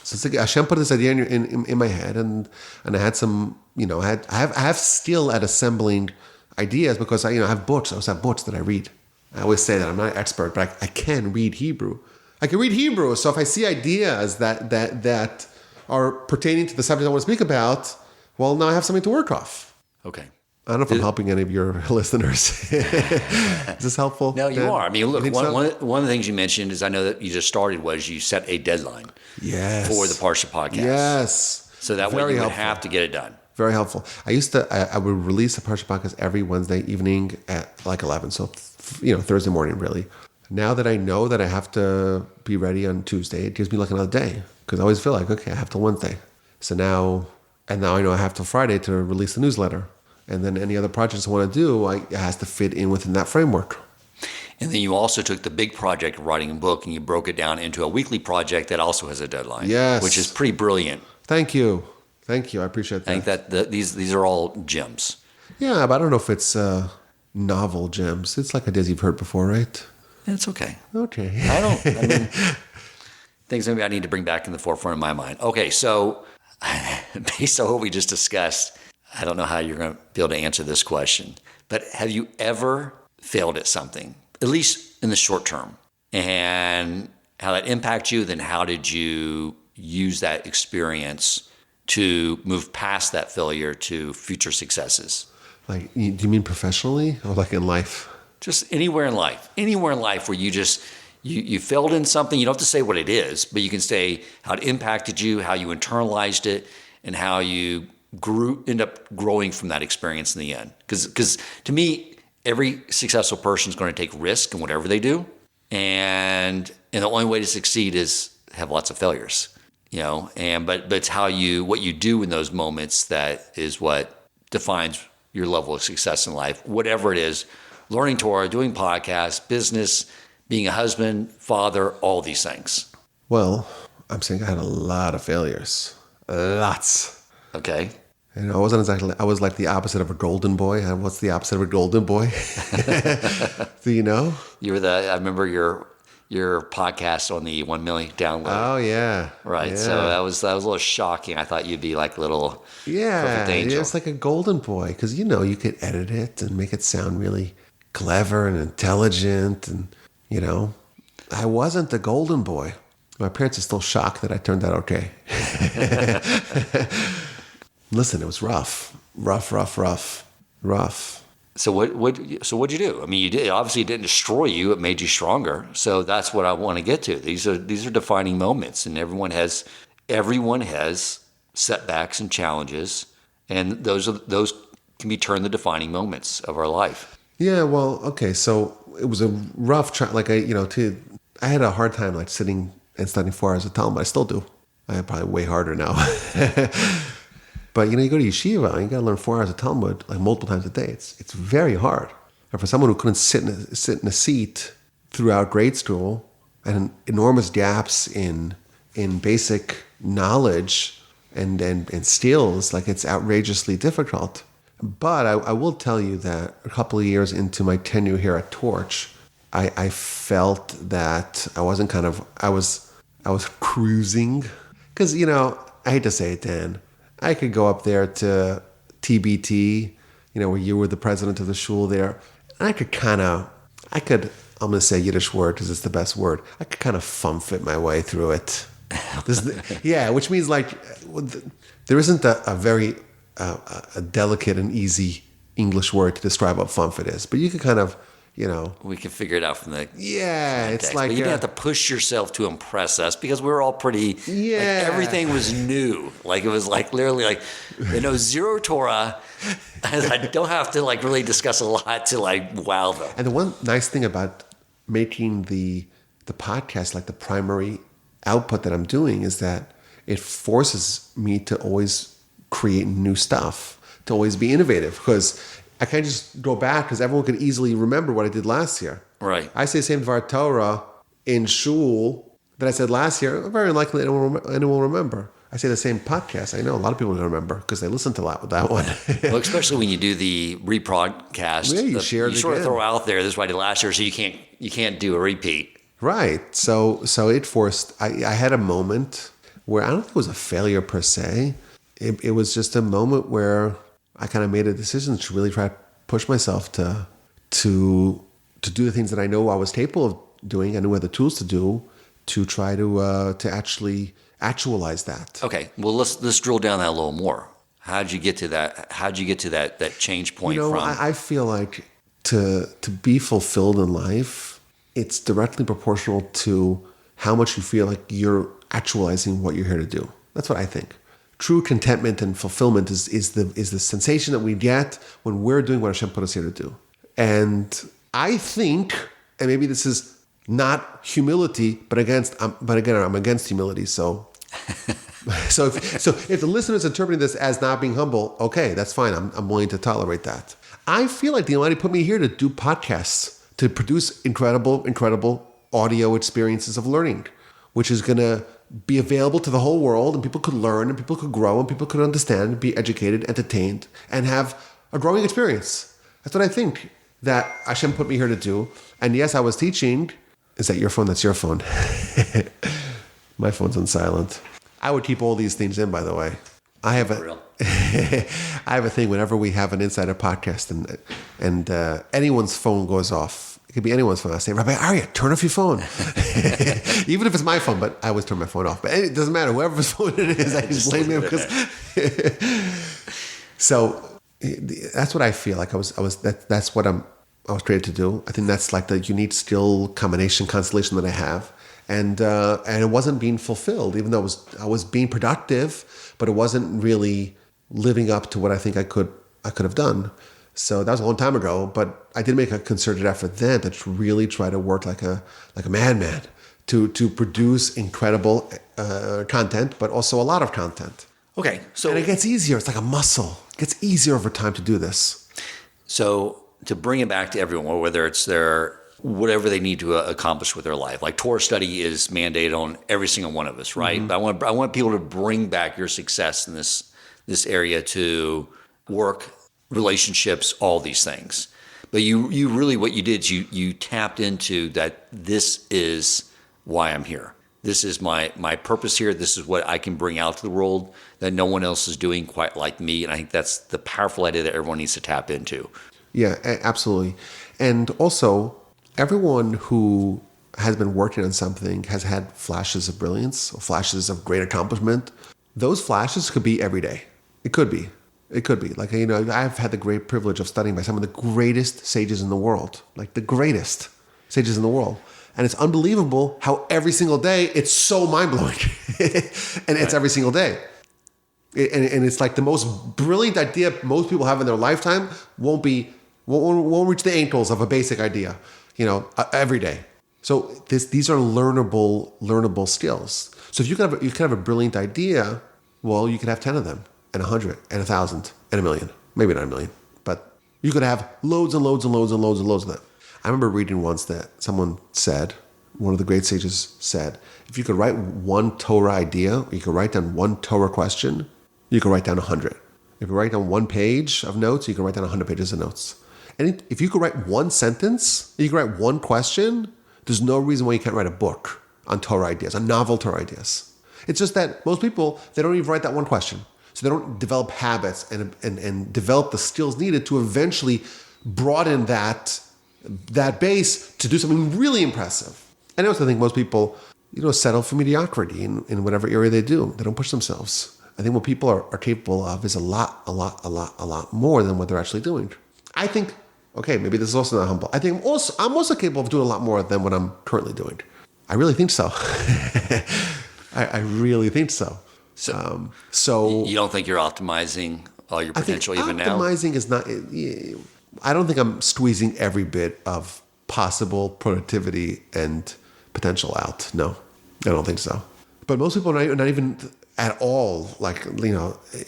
So it's like Hashem put this idea in my head, and I had some, I have skill at assembling ideas because I have books. I also have books that I read. I always say that I'm not an expert, but I can read Hebrew. I can read Hebrew, so if I see ideas that are pertaining to the subject I want to speak about, well, now I have something to work off. Okay. I don't know if I'm helping any of your listeners. Is this helpful? No, you are. I mean, look, one of the things you mentioned is I know that you just started was you set a deadline for the Parsha podcast. Yes. So that way you would have to get it done. Very helpful. I would release a Parsha podcast every Wednesday evening at like 11. So, Thursday morning, really. Now that I know that I have to be ready on Tuesday, it gives me like another day. Because I always feel like, okay, I have till Wednesday. So now I know I have till Friday to release the newsletter. And then any other projects I want to do, it has to fit in within that framework. And then you also took the big project of writing a book and you broke it down into a weekly project that also has a deadline. Yes. Which is pretty brilliant. Thank you. I appreciate that. I think that these are all gems. Yeah, but I don't know if it's novel gems. It's like ideas you've heard before, right? It's okay. Okay. Things maybe I need to bring back in the forefront of my mind. Okay, so based on what we just discussed, I don't know how you're going to be able to answer this question, but have you ever failed at something, at least in the short term, and how that impacted you? Then how did you use that experience to move past that failure to future successes? Like, do you mean professionally or like in life? Just anywhere in life where you just, you failed in something. You don't have to say what it is, but you can say how it impacted you, how you internalized it, and how you end up growing from that experience in the end. Because to me, every successful person is going to take risk in whatever they do. And the only way to succeed is have lots of failures, but it's what you do in those moments that is what defines your level of success in life, whatever it is. Learning Torah, doing podcasts, business, being a husband, father, all these things. Well, I'm saying I had a lot of failures. Lots. Okay. And I was like the opposite of a golden boy. What's the opposite of a golden boy? Do you know? I remember your your podcast on the 1 million download. Oh yeah, Right. Yeah. So that was a little shocking. I thought you'd be like a little perfect angel. It's like a golden boy because you could edit it and make it sound really clever and intelligent, and I wasn't the golden boy. My parents are still shocked that I turned out okay. Listen, it was rough. So what'd you do? I mean, it obviously didn't destroy you. It made you stronger. So that's what I want to get to. These are defining moments, and everyone has setbacks and challenges, and those can be turned the defining moments of our life. Yeah, well, okay. So it was a rough I had a hard time like sitting and studying 4 hours of Talmud. I still do. I probably way harder now. But you go to yeshiva and you got to learn 4 hours of Talmud like multiple times a day. It's very hard. And for someone who couldn't sit in a seat throughout grade school, and enormous gaps in basic knowledge and skills, like it's outrageously difficult. But I will tell you that a couple of years into my tenure here at Torch, I felt that I was cruising, because I hate to say it, Dan, I could go up there to TBT, where you were the president of the shul there, and I'm going to say a Yiddish word because it's the best word. I could kind of fumfit my way through it. Which means like there isn't a very a delicate and easy English word to describe what fumfit is, but you could kind of, we can figure it out from the context. It's like but you didn't have to push yourself to impress us because we were all pretty. Yeah, like everything was new. Like it was like literally like zero Torah. I don't have to like really discuss a lot to like wow them. And the one nice thing about making the podcast like the primary output that I'm doing is that it forces me to always create new stuff, to always be innovative, because I can't just go back because everyone can easily remember what I did last year. Right. I say the same Dvar Torah in shul that I said last year. Very likely anyone will remember. I say the same podcast. I know a lot of people don't remember because they listen to that one. Well, especially when you do the rebroadcast. Yeah, you share it You sort again. of throw out there, this is what I did last year, so you can't do a repeat. Right. So it forced. I had a moment where I don't think it was a failure per se. It was just a moment where I kind of made a decision to really try to push myself to do the things that I know I was capable of doing. I knew what the tools to do to try to actually actualize that. Okay, well let's drill down that a little more. How'd you get to that? How'd you get to that change point? I feel like to be fulfilled in life, it's directly proportional to how much you feel like you're actualizing what you're here to do. That's what I think. True contentment and fulfillment is the sensation that we get when we're doing what Hashem put us here to do. And I think, and maybe this is not humility, but again, I'm against humility. So if the listener is interpreting this as not being humble, okay, that's fine. I'm willing to tolerate that. I feel like the Almighty put me here to do podcasts, to produce incredible audio experiences of learning, which is going to be available to the whole world, and people could learn, and people could grow, and people could understand, be educated, entertained, and have a growing experience. That's what I think that Hashem put me here to do. And yes, I was teaching. Is that your phone? That's your phone. My phone's on silent. I would keep all these things in, by the way. I have a thing whenever we have an insider podcast and anyone's phone goes off. It could be anyone's phone. I say, Rabbi Arya, turn off your phone. Even if it's my phone, but I always turn my phone off. But it doesn't matter. Whoever's phone it is, I just blame him because. So that's what I feel like. That's what I was created to do. I think that's like the unique skill combination constellation that I have. And it wasn't being fulfilled, even though I was being productive, but it wasn't really living up to what I think I could have done. So that was a long time ago, but I did make a concerted effort then to really try to work like a madman to produce incredible content, but also a lot of content. Okay, so and it gets easier. It's like a muscle. It gets easier over time to do this. So to bring it back to everyone, whether it's whatever they need to accomplish with their life, like Torah study is mandated on every single one of us, right? Mm-hmm. But I want people to bring back your success in this area to work, relationships, all these things. But you really, what you did is you tapped into that. This is why I'm here. This is my purpose here. This is what I can bring out to the world that no one else is doing quite like me. And I think that's the powerful idea that everyone needs to tap into. Yeah, absolutely. And also, everyone who has been working on something has had flashes of brilliance or flashes of great accomplishment. Those flashes could be every day. It could be. Like, I've had the great privilege of studying by some of the greatest sages in the world, like the greatest sages in the world. And it's unbelievable how every single day it's so mind-blowing. And it's every single day. And it's like the most brilliant idea most people have in their lifetime won't reach the ankles of a basic idea, every day. So these are learnable skills. So if you could have a brilliant idea, well, you could have 10 of them, and 100, and 1,000, and 1,000,000. Maybe not 1,000,000, but you could have loads and loads and loads and loads and loads of them. I remember reading once that someone said, one of the great sages said, if you could write one Torah idea, or you could write down one Torah question, you could write down 100. If you write down one page of notes, you can write down 100 pages of notes. And if you could write one sentence, you could write one question, there's no reason why you can't write a book on Torah ideas, on novel Torah ideas. It's just that most people, they don't even write that one question. So they don't develop habits and develop the skills needed to eventually broaden that base to do something really impressive. And I also think most people, settle for mediocrity in whatever area they do. They don't push themselves. I think what people are capable of is a lot more than what they're actually doing. I think, okay, maybe this is also not humble. I think I'm also capable of doing a lot more than what I'm currently doing. I really think so. I really think so. So you don't think you're optimizing all your potential even now? Optimizing is not. I don't think I'm squeezing every bit of possible productivity and potential out. No, I don't think so. But most people are not even at all,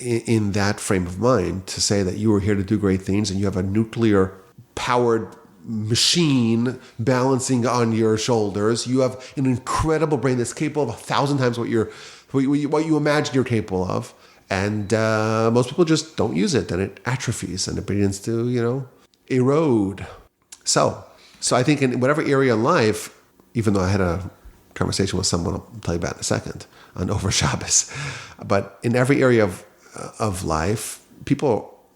in that frame of mind to say that you are here to do great things and you have a nuclear-powered machine balancing on your shoulders. You have an incredible brain that's capable of 1,000 times what you imagine you're capable of. And most people just don't use it, and it atrophies and it begins to, erode. So I think in whatever area of life, even though I had a conversation with someone I'll tell you about in a second on over Shabbos, but in every area of life,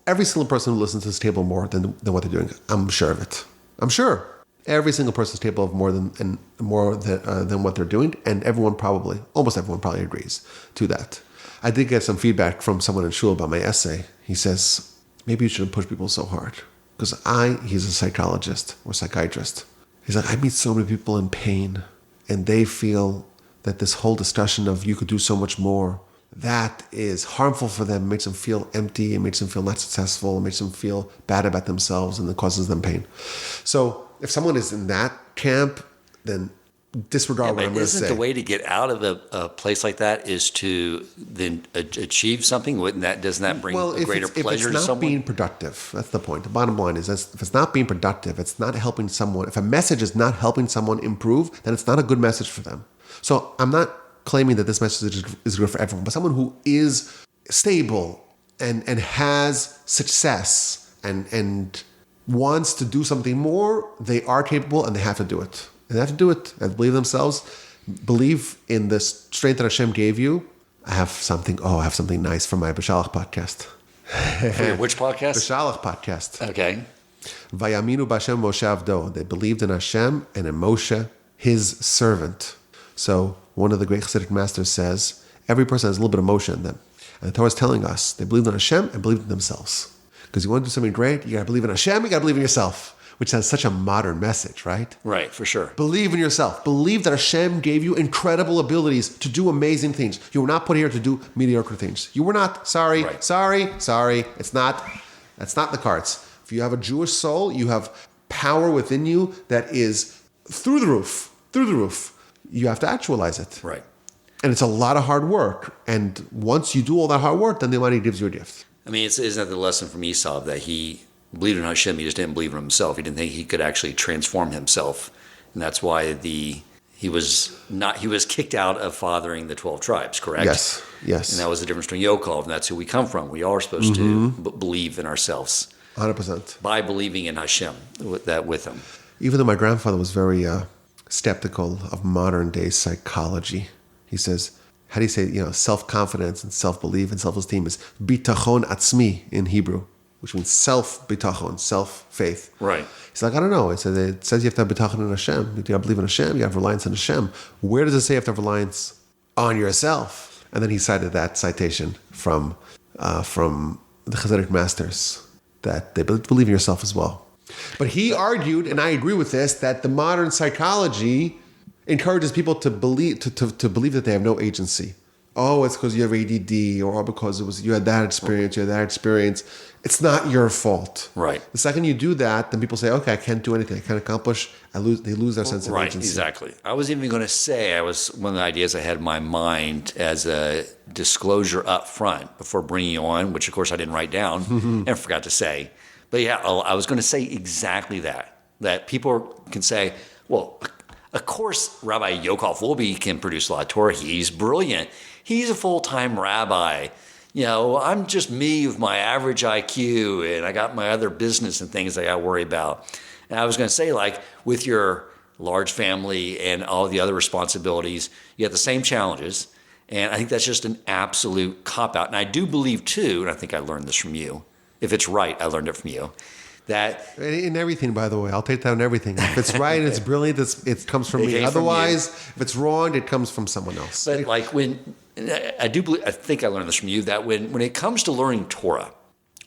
every single person who listens to this table more than what they're doing, I'm sure of it. I'm sure every single person's capable of more than what they're doing, and almost everyone probably agrees to that. I did get some feedback from someone in shul about my essay. He says, maybe you shouldn't push people so hard. Because he's a psychologist or psychiatrist. He's like, I meet so many people in pain, and they feel that this whole discussion of you could do so much more, that is harmful for them, makes them feel empty, it makes them feel not successful, it makes them feel bad about themselves, and it causes them pain. So if someone is in that camp, then disregard what I'm going to say. Isn't the way to get out of a place like that is to then achieve something? Doesn't that bring a greater pleasure to someone? If it's not being productive, that's the point. The bottom line is if it's not being productive, it's not helping someone. If a message is not helping someone improve, then it's not a good message for them. So I'm not claiming that this message is good for everyone, but someone who is stable and has success and wants to do something more, they are capable and they have to do it. And they have to do it and believe themselves, believe in the strength that Hashem gave you. I have something nice for my B'Shalach podcast. For which podcast? B'Shalach podcast. Okay. Vayaminu b'Hashem Moshe Avdo. They believed in Hashem and in Moshe, his servant. So one of the great Hasidic masters says, every person has a little bit of Moshe in them. And the Torah is telling us they believed in Hashem and believed in themselves. Because you want to do something great, you got to believe in Hashem, you got to believe in yourself. Which has such a modern message, right? Right, for sure. Believe in yourself. Believe that Hashem gave you incredible abilities to do amazing things. You were not put here to do mediocre things. You were not. Sorry. That's not the cards. If you have a Jewish soul, you have power within you that is through the roof. You have to actualize it. Right. And it's a lot of hard work. And once you do all that hard work, then the Almighty gives you a gift. I mean, isn't that the lesson from Esau that he believed in Hashem, he just didn't believe in himself. He didn't think he could actually transform himself. And that's why he was kicked out of fathering the 12 tribes, correct? Yes. And that was the difference between Yaakov, and that's who we come from. We are supposed to believe in ourselves. 100%. by believing in Hashem with him. Even though my grandfather was very skeptical of modern day psychology, he says, how do you say, self-confidence and self-belief and self-esteem is bitachon atzmi in Hebrew, which means self-bitachon, self-faith. Right. He's like, I don't know. It says you have to have bitachon in Hashem. You have to believe in Hashem. You have reliance in Hashem. Where does it say you have to have reliance on yourself? And then he cited that citation from the Chazaric masters, that they believe in yourself as well. But he argued, and I agree with this, that the modern psychology encourages people to believe that they have no agency. Oh, it's because you have ADD, or because you had that experience. It's not your fault. Right. The second you do that, then people say, okay, I can't do anything. I can't accomplish. They lose their sense of agency. Right, exactly. I was even going to say, one of the ideas I had in my mind as a disclosure up front before bringing you on, which of course I didn't write down and forgot to say. But yeah, I was going to say exactly that people can say, well, of course, Rabbi Yaakov Wolbe can produce a lot of Torah. He's brilliant. He's a full-time rabbi. I'm just me with my average IQ, and I got my other business and things I got to worry about. And I was going to say, with your large family and all the other responsibilities, you have the same challenges. And I think that's just an absolute cop-out. And I do believe, too, and I think I learned this from you. If it's right, I learned it from you. That in everything, by the way, I'll take that in everything. If it's right and it's brilliant, it comes from me. Otherwise, if it's wrong, it comes from someone else. But I think I learned this from you, that when it comes to learning Torah,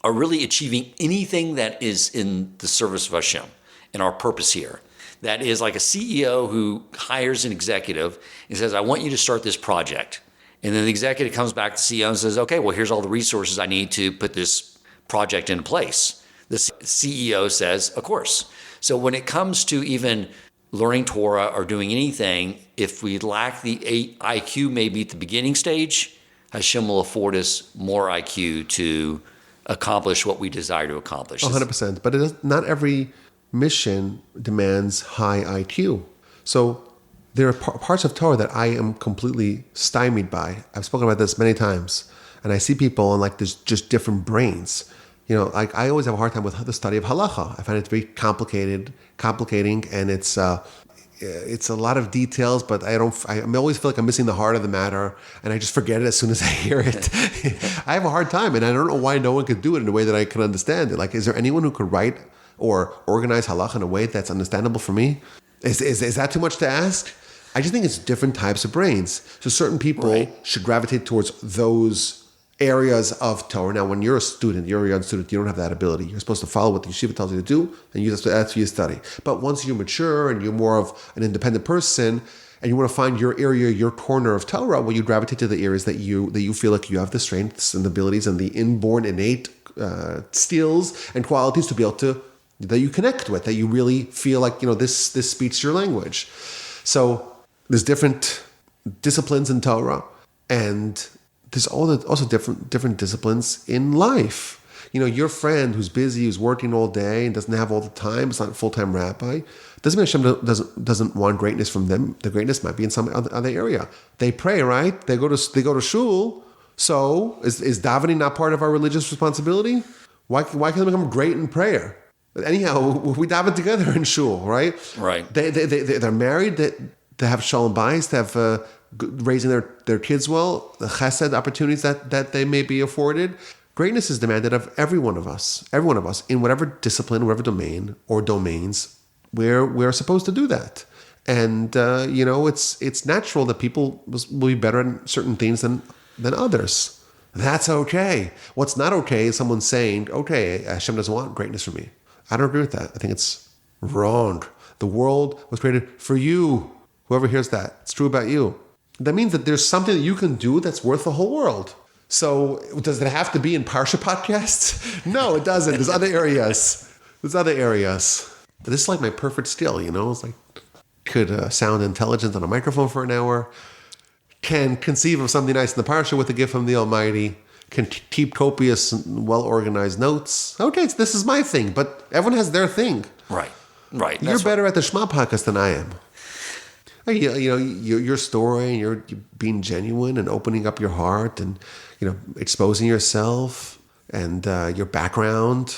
or really achieving anything that is in the service of Hashem and our purpose here, that is like a CEO who hires an executive and says, I want you to start this project. And then the executive comes back to the CEO and says, okay, well, here's all the resources I need to put this project into place. The CEO says, of course. So when it comes to even learning Torah or doing anything, if we lack the IQ maybe at the beginning stage, Hashem will afford us more IQ to accomplish what we desire to accomplish. 100%. But not every mission demands high IQ. So there are parts of Torah that I am completely stymied by. I've spoken about this many times. And I see people and there's just different brains. I always have a hard time with the study of halacha. I find it very complicating, and it's a lot of details. But I always feel like I'm missing the heart of the matter, and I just forget it as soon as I hear it. I have a hard time, and I don't know why no one could do it in a way that I can understand it. Is there anyone who could write or organize halacha in a way that's understandable for me? Is that too much to ask? I just think it's different types of brains. So certain people should gravitate towards those areas of Torah. Now, when you're a young student, you don't have that ability. You're supposed to follow what the yeshiva tells you to do, and that's what you study. But once you're mature and you're more of an independent person, and you want to find your area, your corner of Torah, well, you gravitate to the areas that you feel like you have the strengths and the abilities and the inborn, innate skills and qualities to be able to, that you connect with, that you really feel like, this speaks your language. So there's different disciplines in Torah, and there's also different disciplines in life. Your friend who's busy, who's working all day and doesn't have all the time, is not a full-time rabbi, doesn't mean Hashem doesn't want greatness from them. The greatness might be in some other area. They pray, right? They go to shul. So is davening not part of our religious responsibility? Why can't they become great in prayer? Anyhow, we daven together in shul, right? Right. They're married. They have shalom bayis. They have raising their kids well, the chesed opportunities that they may be afforded. Greatness is demanded of every one of us in whatever discipline, whatever domain or domains we're supposed to do that. And it's natural that people will be better at certain things than others. That's okay. What's not okay is someone saying, okay, Hashem doesn't want greatness from me. I don't agree with that. I think it's wrong. The world was created for you. Whoever hears that, it's true about you. That means that there's something that you can do that's worth the whole world. So does it have to be in Parsha podcasts? No, it doesn't. There's other areas. But this is like my perfect skill, It's like, could sound intelligent on a microphone for an hour, can conceive of something nice in the Parsha with a gift from the Almighty, can keep copious and well-organized notes. Okay, this is my thing, but everyone has their thing. Right. You're better at the Shema Podcast than I am. Your story, and you're being genuine and opening up your heart and, exposing yourself and your background.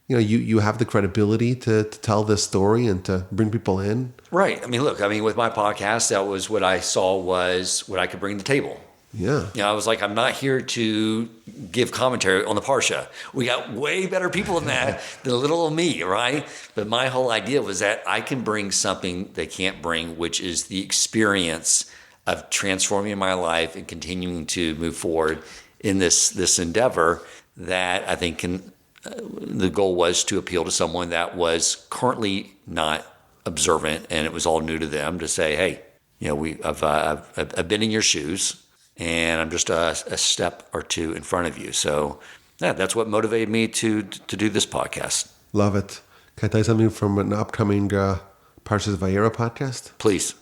you have the credibility to tell this story and to bring people in. Right. I mean, look, with my podcast, that was what I saw was what I could bring to the table. Yeah. I was like, I'm not here to give commentary on the Parsha. We got way better people than that, than little old me, right? But my whole idea was that I can bring something they can't bring, which is the experience of transforming my life and continuing to move forward in this endeavor that I think the goal was to appeal to someone that was currently not observant and it was all new to them, to say, hey, I've been in your shoes. And I'm just a step or two in front of you. So, yeah, that's what motivated me to do this podcast. Love it. Can I tell you something from an upcoming Parshas Vayera podcast? Please.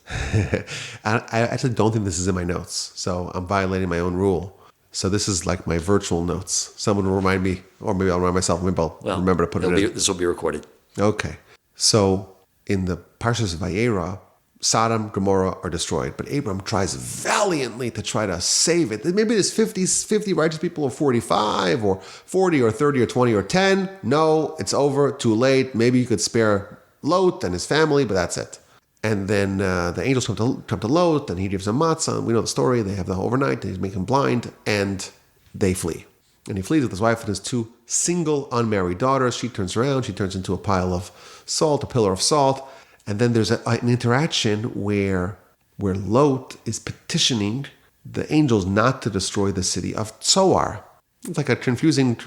I actually don't think this is in my notes, so I'm violating my own rule. So this is like my virtual notes. Someone will remind me, or maybe I'll remind myself. Maybe I'll remember to put it in. This will be recorded. Okay. So in the Parshas Vayera, Sodom, Gomorrah are destroyed, but Abram tries valiantly to try to save it. Maybe there's 50 righteous people or 45 or 40 or 30 or 20 or 10. No, it's over, too late. Maybe you could spare Lot and his family, but that's it. And then the angels come to Lot, and he gives them matzah. We know the story. They have the overnight. They make him blind, and they flee. And he flees with his wife and his 2 single unmarried daughters. She turns around. She turns into a pile of salt, a pillar of salt. And then there's an interaction where Lot is petitioning the angels not to destroy the city of Zoar. It's like a confusing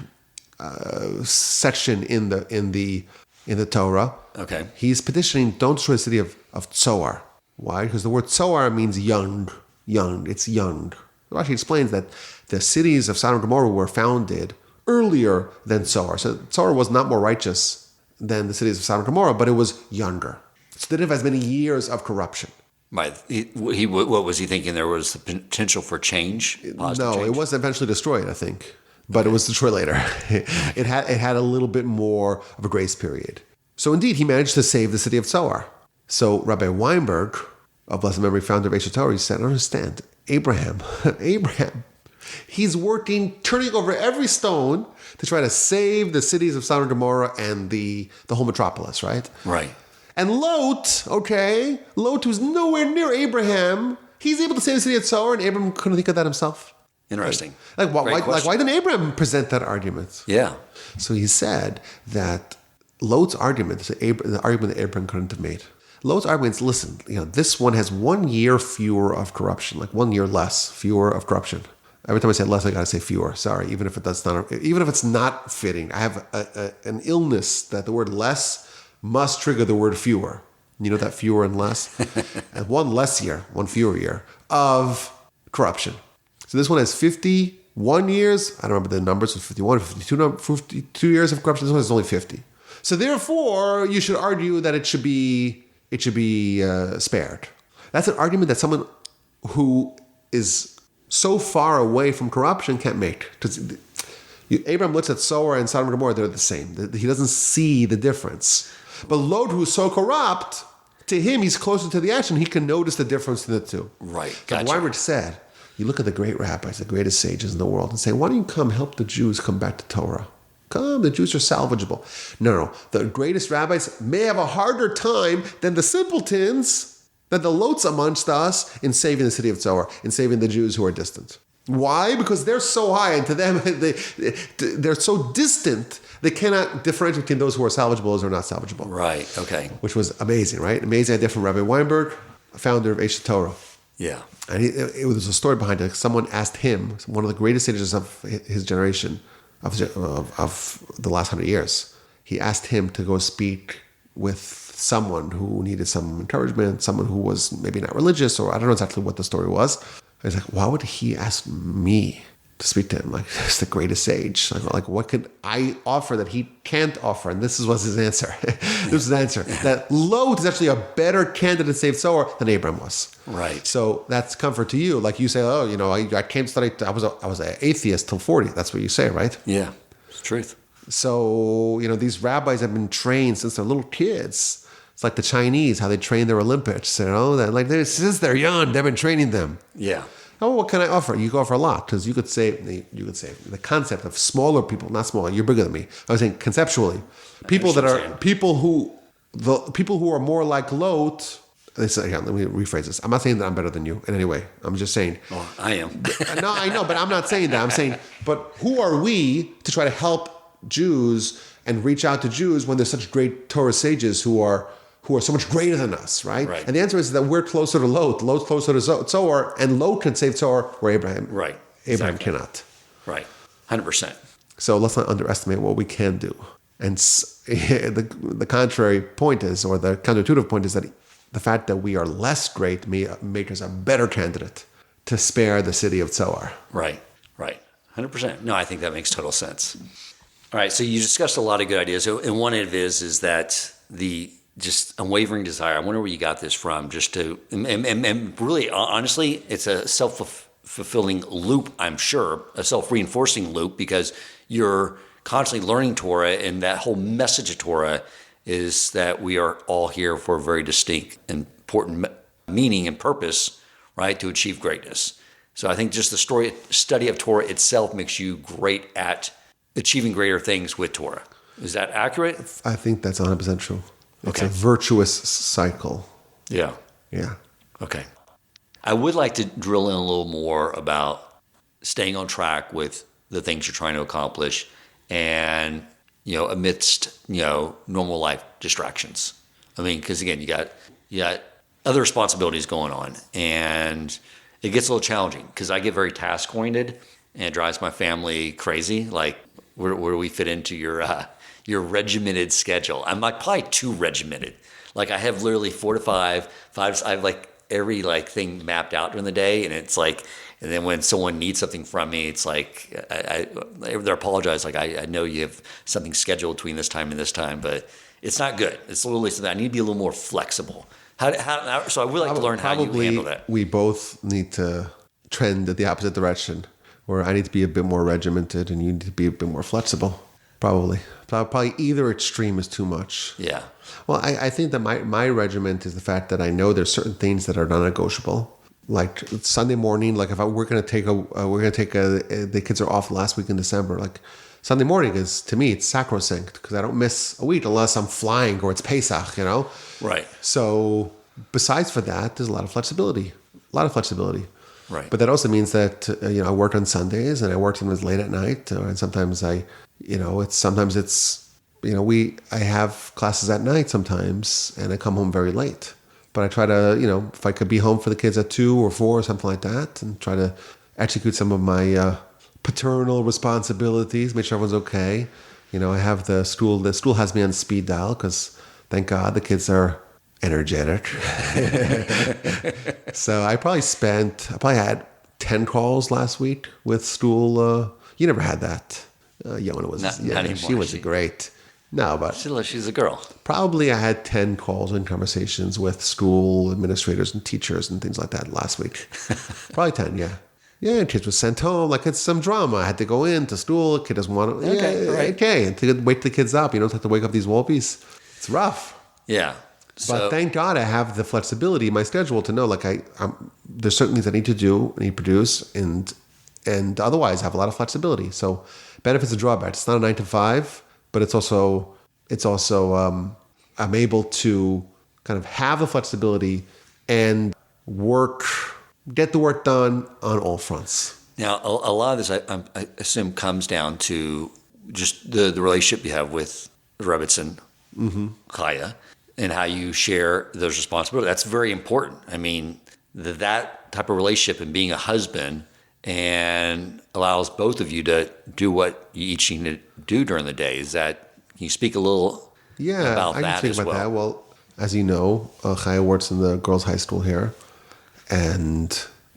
section in the Torah. Okay. He's petitioning, don't destroy the city of Zoar. Why? Because the word Zoar means young. It's young. Rashi explains that the cities of Sodom and Gomorrah were founded earlier than Zoar. So Zoar was not more righteous than the cities of Sodom and Gomorrah, but it was younger. So they didn't have as many years of corruption. Right. What was he thinking? There was the potential for change? No, change? It was eventually destroyed, I think. But it was destroyed later. It had a little bit more of a grace period. So indeed, he managed to save the city of Zoar. So Rabbi Weinberg, of blessed memory, founder of Torah, he said, I don't understand. Abraham, he's working, turning over every stone to try to save the cities of Sodom and Gomorrah and the whole metropolis, right? Right. And Lot, who's nowhere near Abraham, he's able to save the city of Zoar, and Abraham couldn't think of that himself. Interesting. Why didn't Abraham present that argument? Yeah. So he said that Lot's argument is the argument that Abraham couldn't have made. Lot's argument is, listen, this one has 1 year fewer of corruption, like 1 year less, fewer of corruption. Every time I say less, I gotta say fewer. Sorry, even if it's not fitting. I have an illness that the word less must trigger the word fewer. You know that fewer and less? And 1 fewer year of corruption. So this one has 51 years. I don't remember the numbers. It's 51 or 52 years of corruption. This one has only 50. So therefore, you should argue that it should be spared. That's an argument that someone who is so far away from corruption can't make. Because Abraham looks at Zoar and Sodom and Gomorrah, they're the same. He doesn't see the difference. But Lot, who's so corrupt, to him, he's closer to the action. He can notice the difference in the two. Right. Gotcha. Weinberg said, you look at the great rabbis, the greatest sages in the world, and say, why don't you come help the Jews come back to Torah? Come, the Jews are salvageable. No. The greatest rabbis may have a harder time than the simpletons, than the Lots amongst us, in saving the city of Zoar, in saving the Jews who are distant. Why? Because they're so high, and to them, they're so distant, they cannot differentiate between those who are salvageable and those who are not salvageable. Right, okay. Which was amazing, right? Amazing idea from Rabbi Weinberg, founder of Torah. Yeah. And it was a story behind it. Someone asked him, one of the greatest sages of his generation, of the last 100 years, he asked him to go speak with someone who needed some encouragement, someone who was maybe not religious, or I don't know exactly what the story was. I was like, why would he ask me to speak to him? Like, he's the greatest sage. Like, what could I offer that he can't offer? And this was his answer. This was his answer. That Lot is actually a better candidate to save Zoar than Abraham was. Right. So that's comfort to you. Like you say, I came to study, I was an atheist till 40. That's what you say, right? Yeah, it's the truth. So, these rabbis have been trained since they're little kids. It's like the Chinese, how they train their Olympics, since they're young, they've been training them. Yeah. Oh, what can I offer? You can offer a lot, because you could say the concept of smaller people, not smaller. You're bigger than me. I was saying conceptually, people who are more like Lot. Let me rephrase this. I'm not saying that I'm better than you in any way. I'm just saying. Oh, I am. No, I know, but I'm not saying that. I'm saying, but who are we to try to help Jews and reach out to Jews when there's such great Torah sages who are so much greater than us, right? And the answer is that we're closer to Lot. Lot's closer to Zohar, and Lot can save Zohar where Abraham cannot. Right, 100%. So let's not underestimate what we can do. And the contrary point is, or the counterintuitive point is, that the fact that we are less great make us a better candidate to spare the city of Zohar. Right. 100%. No, I think that makes total sense. All right, so you discussed a lot of good ideas. And one of it is that the just unwavering desire, I wonder where you got this from, just to, and really, honestly, it's a self-fulfilling loop, I'm sure, a self-reinforcing loop, because you're constantly learning Torah, and that whole message of Torah is that we are all here for a very distinct, important meaning and purpose, right, to achieve greatness. So I think just the study of Torah itself makes you great at achieving greater things with Torah. Is that accurate? I think that's 100% true. It's Okay. a virtuous cycle. Yeah. Yeah. Okay. I would like to drill in a little more about staying on track with the things you're trying to accomplish, and amidst normal life distractions. I mean, because again, you got other responsibilities going on, and it gets a little challenging because I get very task oriented, and it drives my family crazy. Like, where do we fit into your regimented schedule? I'm like probably too regimented. Like, I have literally 4 to 5. I have like every thing mapped out during the day, and it's like, and then when someone needs something from me, it's like they apologize. Like, I know you have something scheduled between this time and this time, but it's not good. It's literally something I need to be a little more flexible. So I would like to learn how you handle that. We both need to trend in the opposite direction, where I need to be a bit more regimented and you need to be a bit more flexible. Probably either extreme is too much. Yeah. Well, I think that my regiment is the fact that I know there's certain things that are non-negotiable. Like Sunday morning, like if we're gonna take the kids are off last week in December. Like Sunday morning is, to me, it's sacrosanct because I don't miss a week unless I'm flying or it's Pesach, Right. So besides for that, there's a lot of flexibility. Right. But that also means that I worked on Sundays and I worked on it late at night, and sometimes I have classes at night sometimes, and I come home very late. But I try to, if I could be home for the kids at 2 or 4 or something like that, and try to execute some of my paternal responsibilities, make sure everyone's okay. I have the school has me on speed dial because, thank God, the kids are energetic. So I probably had 10 calls last week with school. You never had that. Yona was, not anymore, she was great. No, but she's a girl. Probably I had 10 calls and conversations with school administrators and teachers and things like that last week. Probably 10, yeah. Yeah, kids were sent home. Like, it's some drama. I had to go into school. Kid doesn't want to. Okay. And to wake the kids up. You don't have to wake up these Wolbes. It's rough. Yeah. But thank God I have the flexibility in my schedule to know, like, there's certain things I need to do, I need to produce, and otherwise I have a lot of flexibility. So benefits and drawbacks. It's not a 9 to 5, but it's also I'm able to kind of have the flexibility and get the work done on all fronts. Now, a lot of this, I assume, comes down to just the relationship you have with Rebbitzin, Chaya, and how you share those responsibilities. That's very important. I mean, that type of relationship and being a husband and allows both of you to do what you each need to do during the day. Can you speak a little about that as well? I can speak about that. Well, as you know, Chaya works in the girls' high school here. And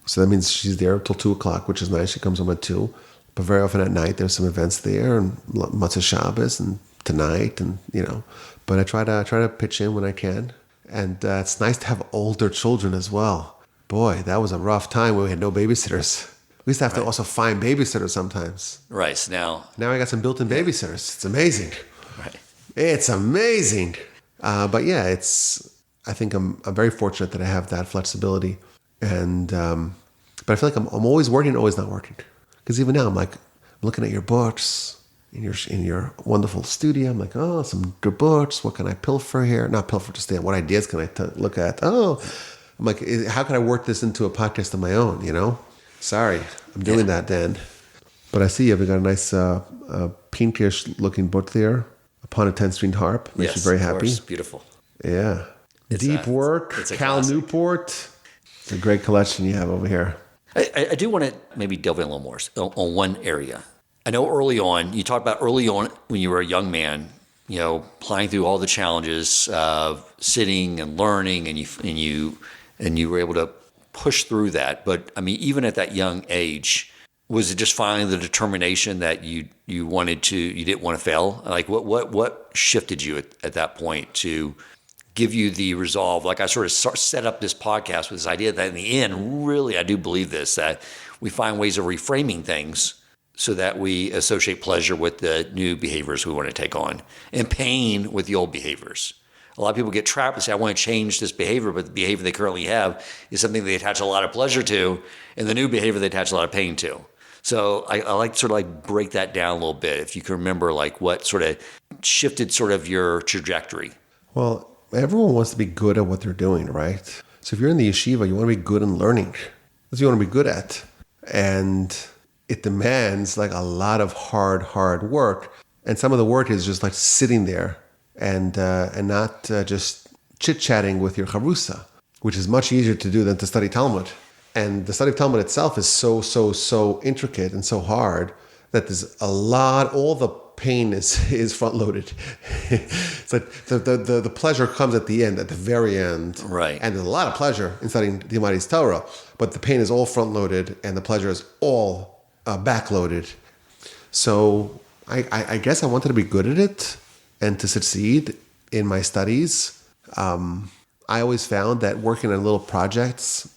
so that means she's there till 2 o'clock, which is nice. She comes home at 2. But very often at night, there's some events there, and Matzah Shabbos, and tonight, and But I try to pitch in when I can, and it's nice to have older children as well. Boy, that was a rough time when we had no babysitters. We used to have to also find babysitters sometimes. Right. So now I got some built-in babysitters. It's amazing. Right. It's amazing. But yeah, I think I'm very fortunate that I have that flexibility. And But I feel like I'm always working, always not working. Because even now, I'm looking at your books in your wonderful studio. I'm like, oh, some good books. What can I pilfer here? Not pilfer to stand. What ideas can I look at? Oh, I'm like, how can I work this into a podcast of my own? Sorry, I'm doing that, Dan. But I see you've got a nice pinkish-looking book there, Upon a 10-stringed harp. Makes you very happy. Course. Beautiful. Yeah. Deep work. It's a Cal classic. Newport. It's a great collection you have over here. I do want to maybe delve in a little more on one area. I know early on, you talked about early on when you were a young man, plying through all the challenges of sitting and learning, and you were able to push through that. But I mean, even at that young age, was it just finally the determination that you didn't want to fail? Like what shifted you at that point to give you the resolve? Like I sort of set up this podcast with this idea that in the end, really, I do believe this, that we find ways of reframing things so that we associate pleasure with the new behaviors we want to take on and pain with the old behaviors. A lot of people get trapped and say, I want to change this behavior, but the behavior they currently have is something they attach a lot of pleasure to, and the new behavior they attach a lot of pain to. So I like to sort of like break that down a little bit, if you can remember like what sort of shifted sort of your trajectory. Well, everyone wants to be good at what they're doing, right? So if you're in the yeshiva, you want to be good in learning. That's what you want to be good at. And it demands like a lot of hard work. And some of the work is just like sitting there and not just chit-chatting with your chavrusa, which is much easier to do than to study Talmud. And the study of Talmud itself is so intricate and so hard that there's a lot, all the pain is front-loaded. It's like the pleasure comes at the end, at the very end. Right. And there's a lot of pleasure in studying the Almighty's Torah, but the pain is all front-loaded and the pleasure is all back-loaded. So I guess I wanted to be good at it and to succeed in my studies. I always found that working on little projects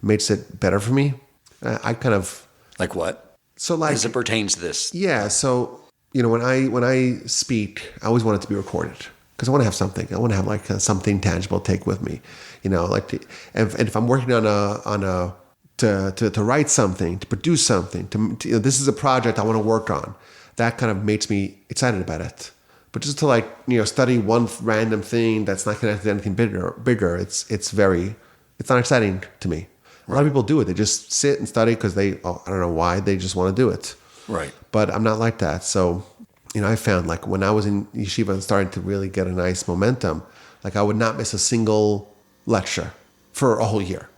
makes it better for me. I kind of... Like what? So like... As it pertains to this. Yeah, so, when I speak, I always want it to be recorded because I want to have something. I want to have like something tangible to take with me, and if I'm working to write something, to produce something, this is a project I want to work on. That kind of makes me excited about it. But just to study one random thing that's not connected to anything bigger, it's not exciting to me. A lot of people do it. They just sit and study because I don't know why, they just want to do it. Right. But I'm not like that. So, I found like when I was in yeshiva and starting to really get a nice momentum, like I would not miss a single lecture for a whole year,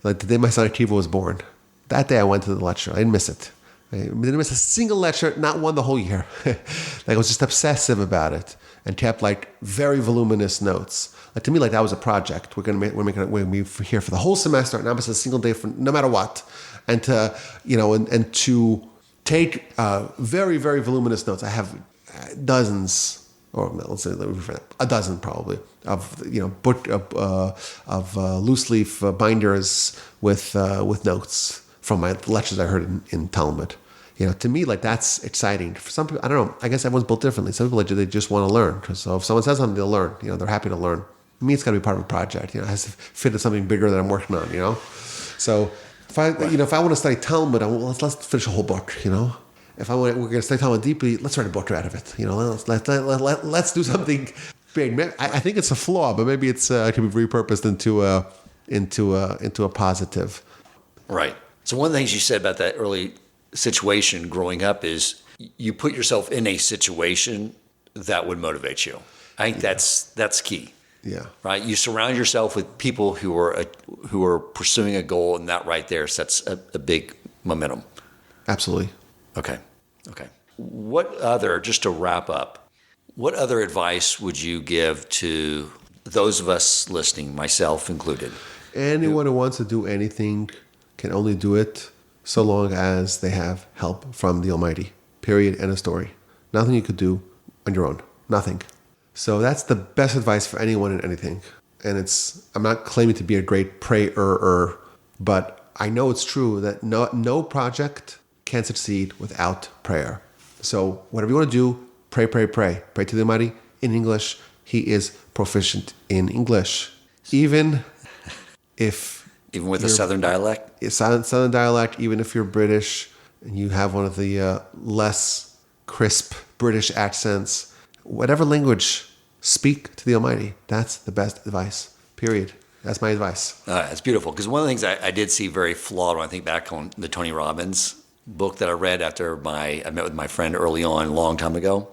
Like the day my son Akiva was born, that day I went to the lecture. I didn't miss it. I didn't miss a single lecture, not one the whole year. Like I was just obsessive about it and kept like very voluminous notes. Like to me, like that was a project. We're be here for the whole semester, not miss a single day for no matter what, and to and to take very very voluminous notes. I have dozens, or let's say a dozen probably of loose leaf binders with notes from my lectures I heard in Talmud. To me, like that's exciting. For some people, I don't know. I guess everyone's built differently. Some people, they just want to learn. So if someone says something, they'll learn. They're happy to learn. Me, it's got to be part of a project. It has to fit in something bigger that I'm working on. So if I want to study Talmud, let's finish a whole book. If we're going to study Talmud deeply, let's write a book out of it. Let's do something big. I think it's a flaw, but maybe it can be repurposed into a positive. Right. So one of the things you said about that early situation growing up is you put yourself in a situation that would motivate you. I think that's key. Yeah. Right. You surround yourself with people who are pursuing a goal, and that right there sets a big momentum. Absolutely. Okay. Just to wrap up, what other advice would you give to those of us listening, myself included? Anyone who wants to do anything can only do it so long as they have help from the Almighty. Period. End of story. Nothing you could do on your own. Nothing. So that's the best advice for anyone in anything. And I'm not claiming to be a great prayer, but I know it's true that no project can succeed without prayer. So whatever you want to do, pray. Pray to the Almighty in English. He is proficient in English. Even if Even with a Southern dialect? It's Southern dialect, even if you're British and you have one of the less crisp British accents, whatever language, speak to the Almighty. That's the best advice, period. That's my advice. It's beautiful. Because one of the things I did see very flawed when I think back on the Tony Robbins book that I read after I met with my friend early on, a long time ago,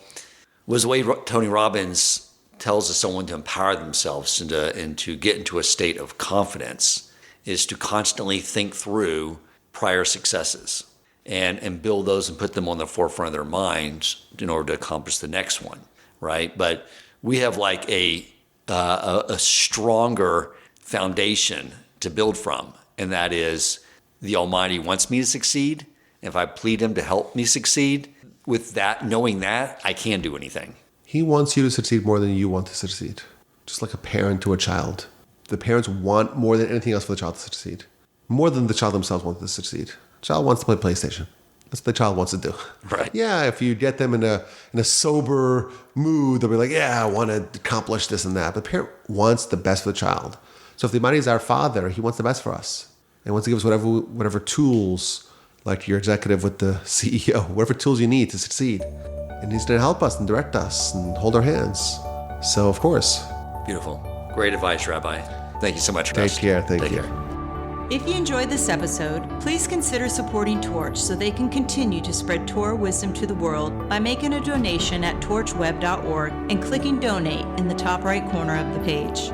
was the way Tony Robbins tells someone to empower themselves and to get into a state of confidence is to constantly think through prior successes and build those and put them on the forefront of their minds in order to accomplish the next one, right? But we have like a stronger foundation to build from, and that is the Almighty wants me to succeed. If I plead Him to help me succeed, with that, knowing that, I can do anything. He wants you to succeed more than you want to succeed. Just like a parent to a child. The parents want more than anything else for the child to succeed. More than the child themselves wants to succeed. The child wants to play PlayStation. That's what the child wants to do. Right. Yeah, if you get them in a sober mood, they'll be like, yeah, I want to accomplish this and that. But the parent wants the best for the child. So if the Almighty is our Father, He wants the best for us. And He wants to give us whatever tools, like your executive with the CEO, whatever tools you need to succeed. And He's going to help us and direct us and hold our hands. So, of course. Beautiful. Great advice, Rabbi. Thank you so much, Take Gus. care. Thank you. Care. If you enjoyed this episode, please consider supporting Torch so they can continue to spread Torah wisdom to the world by making a donation at torchweb.org and clicking donate in the top right corner of the page.